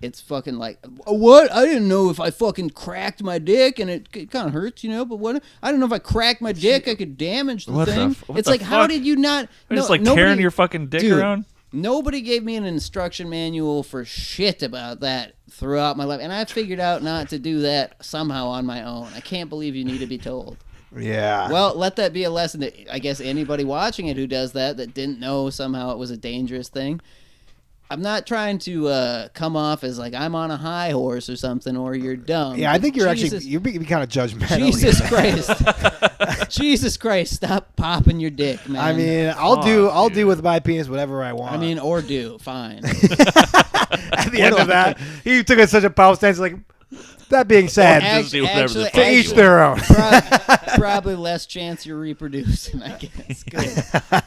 it's fucking like, what? I didn't know if I fucking cracked my dick, and it kind of hurts, but what? I don't know if I cracked my dick, I could damage the What the thing. what It's the like, how fuck? did you not? You're just like nobody- tearing your fucking dick Dude, around. Nobody gave me an instruction manual for shit about that throughout my life, and I figured out not to do that somehow on my own. I can't believe you need to be told. Yeah. Well, let that be a lesson to, I guess, anybody watching it who does that didn't know somehow it was a dangerous thing. I'm not trying to come off as like I'm on a high horse or something, or you're dumb. yeah, I but think you're Jesus- you're being kind of judgmental. Jesus Christ. Jesus Christ, stop popping your dick, man. I mean, I'll do with my penis whatever I want. or do, fine. at the end of that, he took it such a power stance. Like, that being said, Just do whatever the actually- fuck to you each want. their own. Probably less chance you're reproducing, I guess. Good.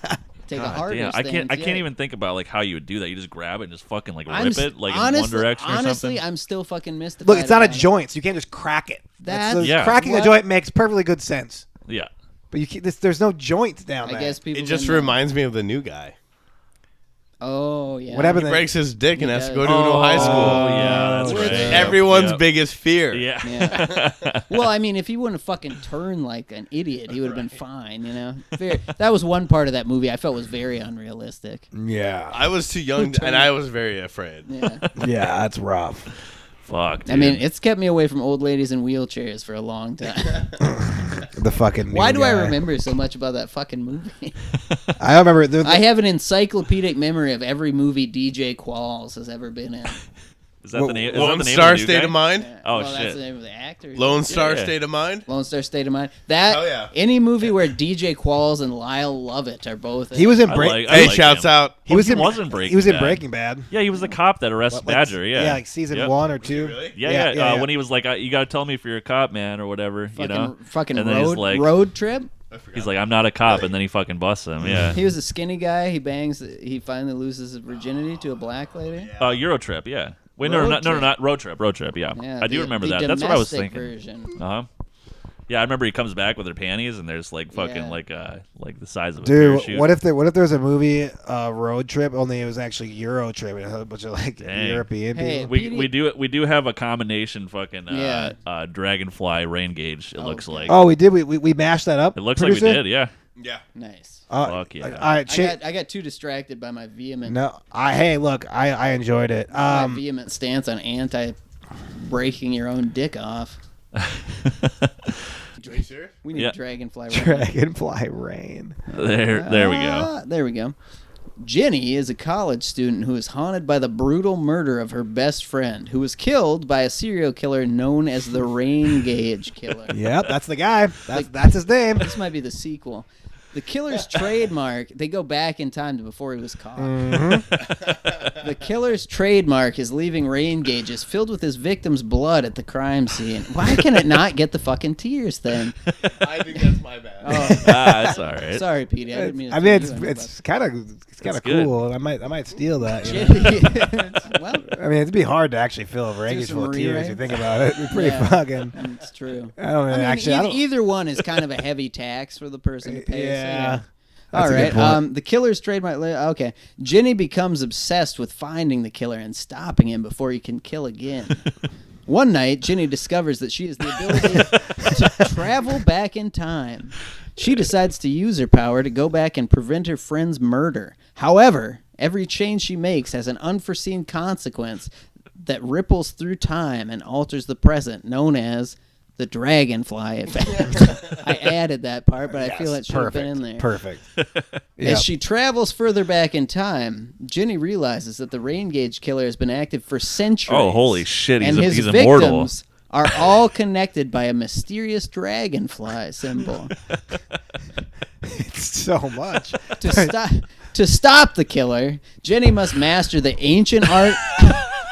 Take a harder Yeah, I can't stance, even think about like how you would do that. You just grab it and just fucking like I'm rip it like in one direction or honestly, something. I'm still fucking mystified. Look, it's not a about it. joint, so you can't just crack it. That's Yeah. Cracking what- a joint makes perfectly good sense. Yeah. But there's no joints down I there. guess people. It just didn't know. reminds me of the new guy. Oh yeah. What happened He then? breaks his dick and He has to does. go to a high school. Oh yeah, that's Oh, right. shit. Everyone's Yep. biggest fear. Yeah. Yeah. Well, I mean, if he wouldn't have fucking turned like an idiot, he would have been fine. That was one part of that movie I felt was very unrealistic. Yeah. I was too young, and I was very afraid. Yeah. Yeah, that's rough. Fuck. Dude. I mean, it's kept me away from old ladies in wheelchairs for a long time. The fucking. Why new do I guy. remember so much about that fucking movie? I remember. I have an encyclopedic memory of every movie DJ Qualls has ever been in. is that the name? Is that Lone the name Star of the new State guy? of Mind. Oh, Well, that's shit. the name of the actor. Lone Star Yeah. State of Mind. Lone Star State of Mind. That Hell yeah. any movie where DJ Qualls and Lyle Lovett are both in. He was in I Break. like- I Hey, like shouts him. out. He was He in. wasn't Breaking He was in Bad. Breaking Bad. Yeah, he was the cop that arrested Like, Badger. Yeah. Yeah, like season Yep. 1 or 2. Really? Yeah. When he was like, "You got to tell me if you're a cop, man, or whatever," fucking and then he's road like, road trip. he's like, "I'm not a cop," and then he fucking busts him. Yeah. He was a skinny guy. He bangs. He finally loses his virginity to a black lady. Euro Trip. Yeah. Wait, Road no, Trip. not Road Trip. Road Trip. Yeah. Yeah, I do the- remember the that. That's what I was domestic thinking. Version. Uh huh. Yeah, I remember he comes back with her panties, and there's like fucking Yeah. like the size of a Dude, parachute. what if there was a movie, Road Trip, only it was actually Euro Trip. It had a bunch of like Dang. European Hey, people. we do have a combination fucking Yeah. Dragonfly rain gauge. It Oh, looks okay. like. Oh, we did. We mashed that up. It looks like we producer? did. Yeah. Yeah. Nice. Fuck yeah. All right, I got too distracted by my vehement hey, look, I enjoyed it. my vehement stance on anti breaking your own dick off. Are you serious? We need Yeah. Dragonfly. Dragonfly Rain. there we go. There we go. Jenny is a college student who is haunted by the brutal murder of her best friend, who was killed by a serial killer known as the Rain Gauge Killer. Yep, that's the guy. That's his name. This might be the sequel. The killer's trademark, they go back in time to before he was caught. The killer's trademark is leaving rain gauges filled with his victim's blood at the crime scene. Why can it not get the fucking tears thing? I think that's my bad. Oh, That's all right. sorry, Petey. I didn't mean to I mean, throw you under the it's kind of good. cool. I might steal that. You know? bus. Well, I mean, it'd be hard to actually fill a rain Do gauge some full of tears. If you rewrites. think about it, it'd be pretty Yeah. fucking. it's true. I don't know. I mean, Actually, I don't. either one is kind of a heavy tax for the person to pay. Yeah. All That's a good right. point. The killer's trademark. Okay. Jenny becomes obsessed with finding the killer and stopping him before he can kill again. One night, Jenny discovers that she has the ability to travel back in time. She decides to use her power to go back and prevent her friend's murder. However, every change she makes has an unforeseen consequence that ripples through time and alters the present, known as the Dragonfly effect. I added that part, but I feel it should have been in there. Perfect. As she travels further back in time, Jenny realizes that the rain gauge killer has been active for centuries. Oh, holy shit! And his He's victims immortal. are all connected by a mysterious dragonfly symbol. It's so much. To stop the killer, Jenny must master the ancient art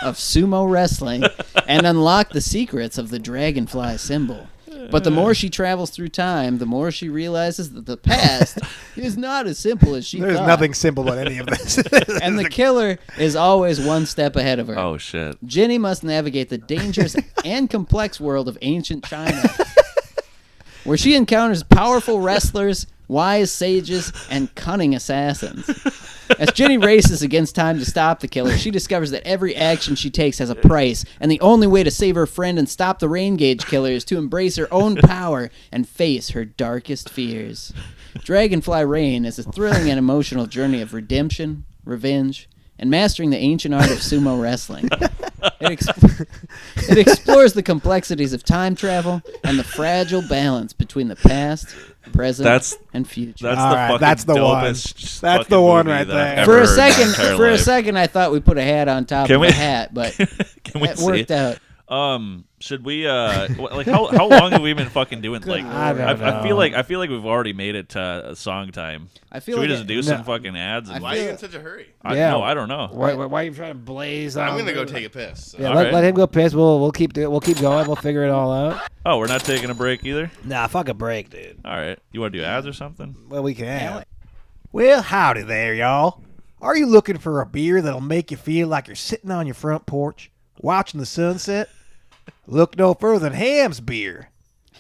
of sumo wrestling and unlock the secrets of the dragonfly symbol. But the more she travels through time, the more she realizes that the past is not as simple as she There's thought. nothing simple about any of this. And the killer is always one step ahead of her. Oh shit! Jenny must navigate the dangerous and complex world of ancient China, where she encounters powerful wrestlers, wise sages, and cunning assassins. As Jenny races against time to stop the killer, she discovers that every action she takes has a price, and the only way to save her friend and stop the rain gauge killer is to embrace her own power and face her darkest fears. Dragonfly Rain is a thrilling and emotional journey of redemption, revenge, and mastering the ancient art of sumo wrestling. It explores the complexities of time travel and the fragile balance between the past, present, and future. That's All the right, fucking that's the one. dopest That's fucking the one movie right that I've there. ever For a heard in my second, entire life. I thought we put a hat on top Can of we- a hat, but Can we it see? worked out. Should we like how long have we been fucking doing? Like, I don't I feel know. like we've already made it to song time. I feel Should we like just do some fucking ads? And Why are you in such a hurry? Yeah. I don't know. Why are you trying to blaze on? I'm gonna go take a piss. So. Yeah, All let, right. let him go piss. We'll keep going. We'll figure it all out. Oh, we're not taking a break either. Nah, fuck a break, dude. All right, you want to do ads or something? Well, we can. Well, howdy there, y'all. Are you looking for a beer that'll make you feel like you're sitting on your front porch watching the sunset? Look no further than Ham's Beer.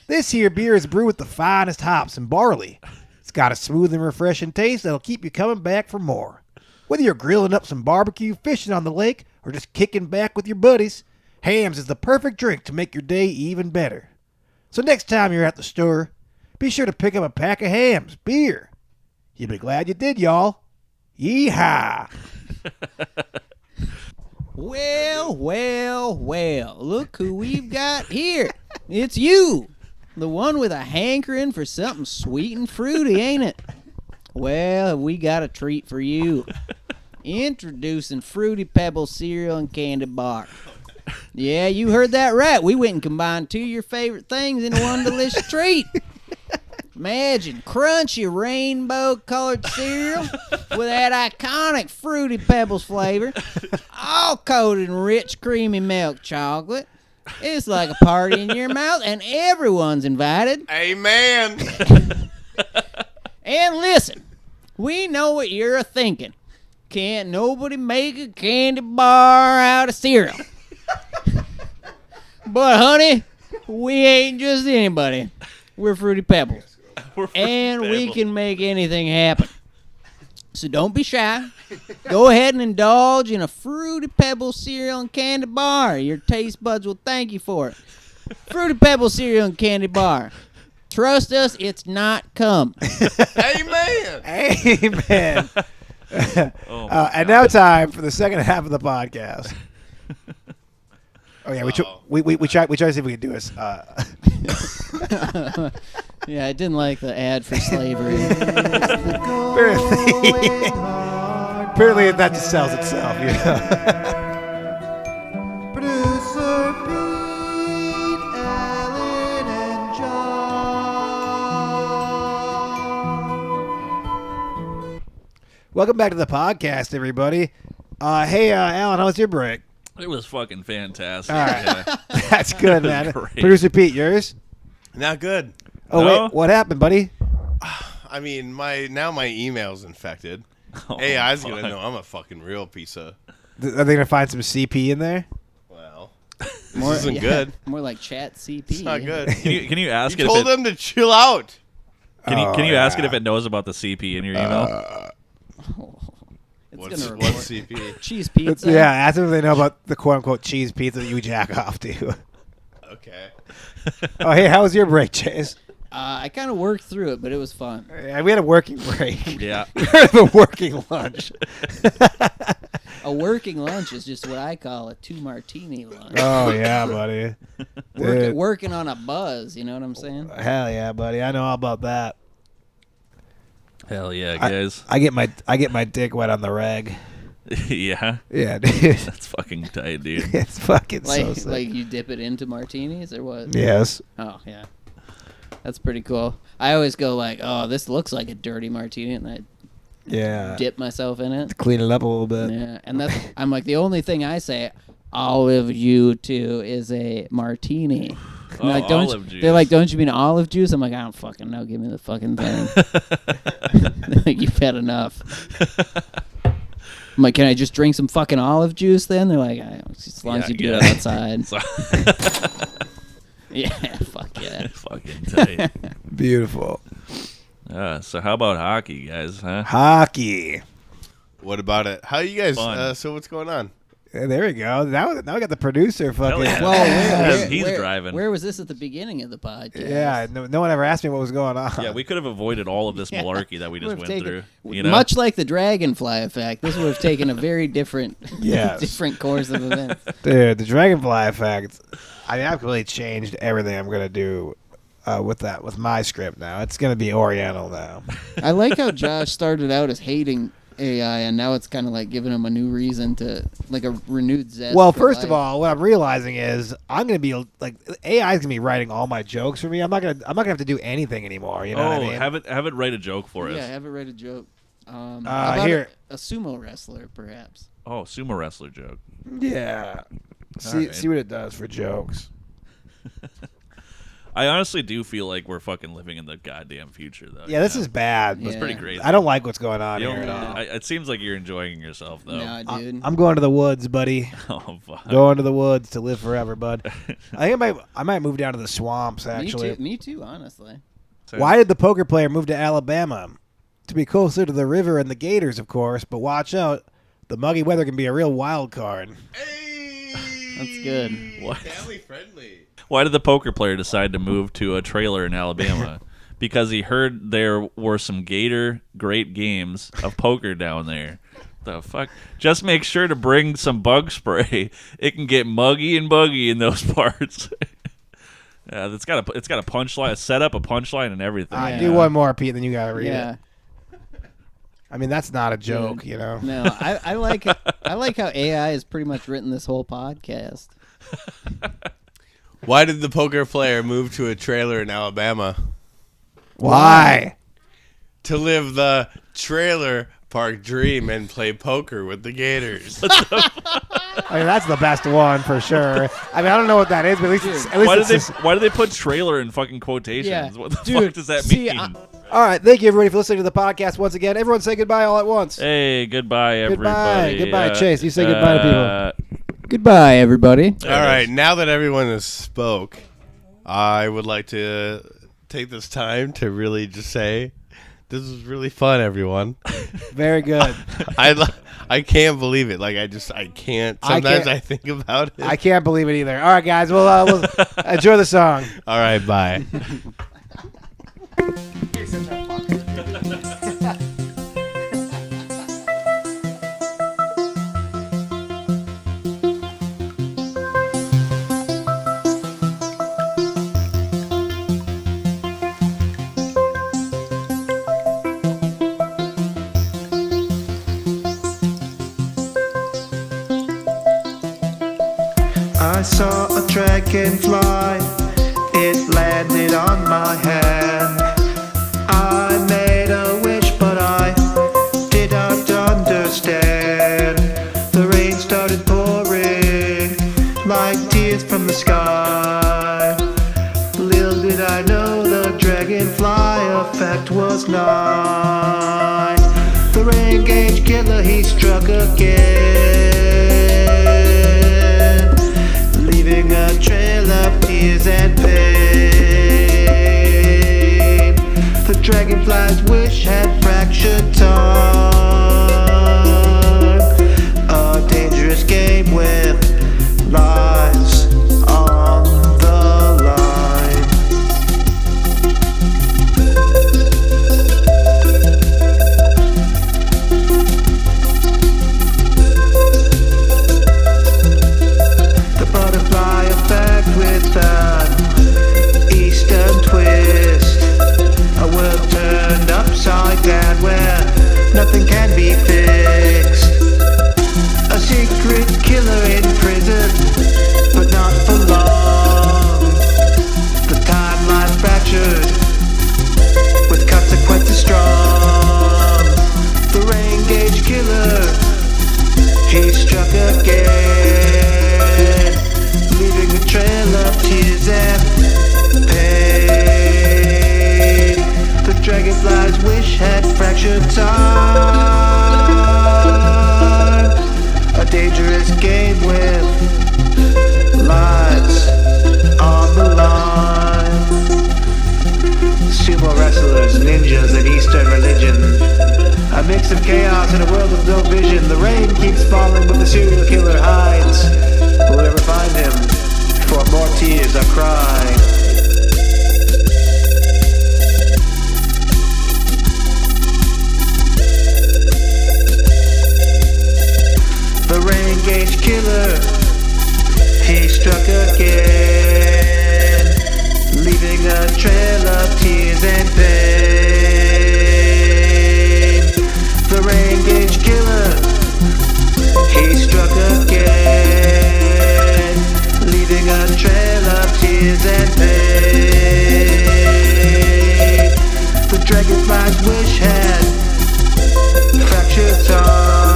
This here beer is brewed with the finest hops and barley. It's got a smooth and refreshing taste that'll keep you coming back for more. Whether you're grilling up some barbecue, fishing on the lake, or just kicking back with your buddies, Ham's is the perfect drink to make your day even better. So next time you're at the store, be sure to pick up a pack of Ham's Beer. You'll be glad you did, y'all. Yeehaw! Well, look who we've got here. It's you, the one with a hankering for something sweet and fruity, ain't it? Well, we got a treat for you. Introducing Fruity Pebbles cereal and candy bar. Yeah, you heard that right. We went and combined two of your favorite things into one delicious treat. Imagine crunchy rainbow-colored cereal with that iconic Fruity Pebbles flavor, all coated in rich, creamy milk chocolate. It's like a party in your mouth, and everyone's invited. Amen. And listen, we know what you're thinking. Can't nobody make a candy bar out of cereal? But, honey, we ain't just anybody. We're Fruity Pebbles. And we can make anything happen. So don't be shy. Go ahead and indulge in a Fruity Pebbles cereal and candy bar. Your taste buds will thank you for it. Fruity Pebbles cereal and candy bar. Trust us, it's not cum. Amen. Amen. Oh, And now time for the second half of the podcast. Oh yeah, we try to see if we can do this. Yeah, I didn't like the ad for slavery. Apparently that just sells itself, you know. Producer Pete, Alan, and John. Welcome back to the podcast, everybody. Hey, Alan, how was your break? it was fucking fantastic. All right. Yeah. That's good, man. Great. Producer Pete, yours? Not good. Oh No? wait, what happened, buddy? I mean, my email's infected. Oh, AI's gonna fuck. know I'm a fucking real piece of. Are they gonna find some CP in there? Well, this isn't yeah, good. More like Chat CP. It's not good. Can you ask You it? told if it them to chill out. can you ask it yeah. if it knows about the CP in your email? It's What's gonna report. CP? Cheese pizza. Yeah, ask them if they know about the quote unquote cheese pizza that you jack off to. Okay. Oh, hey, how was your break, Chase? I kind of worked through it, but it was fun. We had a working break. Yeah. We had a working lunch. A working lunch is just what I call a 2 martini lunch. Oh yeah, buddy. Dude. Working on a buzz, you know what I'm saying? Hell yeah, buddy. I know all about that. Hell yeah, guys. I get my dick wet on the reg. Yeah. Yeah, dude. That's fucking tight, dude. It's fucking so Like sick. like you dip it into martinis or what? Yes. Oh yeah, that's pretty cool. I always go like, oh, this looks like a dirty martini, and I Yeah. dip myself in it. Clean it up a little bit. Yeah, and that's I'm like the only thing I say. Olive juice too is a martini. Oh, Like, olive juice. They're like, don't you mean olive juice? I'm like, I don't fucking know. Give me the fucking thing. They're like, you've had enough. I'm like, can I just drink some fucking olive juice then? They're like, as long as you do it outside. Yeah, fuck yeah. Fucking tight. Beautiful. So how about hockey, guys? Huh? Hockey. What about it? How you guys? Fun. So what's going on? Yeah, there we go. Now we got the producer fucking. yeah. Well, He's driving. Where was this at the beginning of the podcast? Yeah, no one ever asked me what was going on. Yeah, we could have avoided all of this malarkey that we just Would've went taken- through. You know? Much like the Dragonfly effect, this would have taken a very different, Yes. different course of events. Dude, the Dragonfly effect. I mean, I've really changed everything I'm gonna do with my script now. It's gonna be Oriental now. I like how Josh started out as hating AI, and now it's kind of like giving him a new reason to, like a renewed zest. Well, for first life. of all, what I'm realizing is I'm gonna be like AI is gonna be writing all my jokes for me. I'm not gonna have to do anything anymore. You know what I mean? have it write a joke for us. Yeah, have it write a joke. About here. a sumo wrestler, perhaps. Oh, sumo wrestler joke. Yeah. right. See what it does for jokes. I honestly do feel like we're fucking living in the goddamn future, though. Yeah, this is bad. Yeah. It's pretty crazy. I don't like what's going on You here don't- at all. it seems like you're enjoying yourself, though. No, dude. I'm going to the woods, buddy. Oh, fuck. Going to the woods to live forever, bud. I think I might move down to the swamps. me Actually, too. Me too. Honestly. why did the poker player move to Alabama? To be closer to the river and the gators, of course. But watch out, the muggy weather can be a real wild card. Hey, That's good. What? Family friendly. Why did the poker player decide to move to a trailer in Alabama? Because he heard there were some Gator great games of poker down there. The fuck? Just make sure to bring some bug spray. It can get muggy and buggy in those parts. Yeah, it's got a punchline, set up a punchline and everything. I do one more, Pete, then you gotta read Yeah. it. I mean, that's not a joke, you know. No, I like how AI has pretty much written this whole podcast. Why did the poker player move to a trailer in Alabama? Why? To live the trailer park dream and play poker with the Gators. I mean, that's the best one for sure. I mean, I don't know what that is, but at least Why do they put trailer in fucking quotations? Yeah. What the Dude, fuck does that see, mean? All right, thank you everybody for listening to the podcast once again. Everyone say goodbye all at once. Hey, goodbye, everybody. Goodbye, Chase. You say goodbye to people. Goodbye, everybody. All right, now that everyone has spoke, I would like to take this time to really just say this was really fun, everyone. Very good. I can't believe it. Like I can't. Sometimes I think about it. I can't believe it either. All right, guys. We'll enjoy the song. All right, bye. I saw a dragonfly, it landed on my hand. I made a wish, but I did not understand. The rain started pouring like tears from the sky. Little did I know the dragonfly effect was nigh. The rain gauge killer, he struck again, leaving a trail of tears and pain. The dragonfly's wish had fractured time, a dangerous game with lives on the line. The butterfly effect without where nothing can be fixed. A secret killer in prison, but not for long. The timeline fractured, with consequences strong. The rain gauge killer, he struck again, leaving a trail of tears and pain. The dragonfly's wish had fractured time. A dangerous game with lives on the line. Sumo wrestlers, ninjas, and Eastern religion. A mix of chaos in a world of no vision. The rain keeps falling, but the serial killer hides. Will we ever find him before more tears are cried? The rain gauge killer, he struck again, leaving a trail of tears and pain. The rain gauge killer, he struck again, leaving a trail of tears and pain. The dragonfly's wish had fractured time.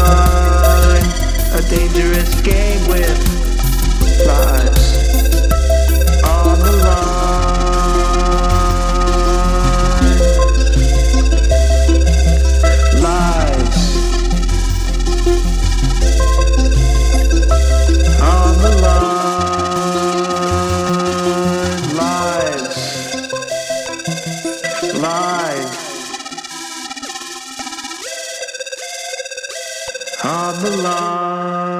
A dangerous game with lives on the line. Lives on the line. Lives. Lives on the line.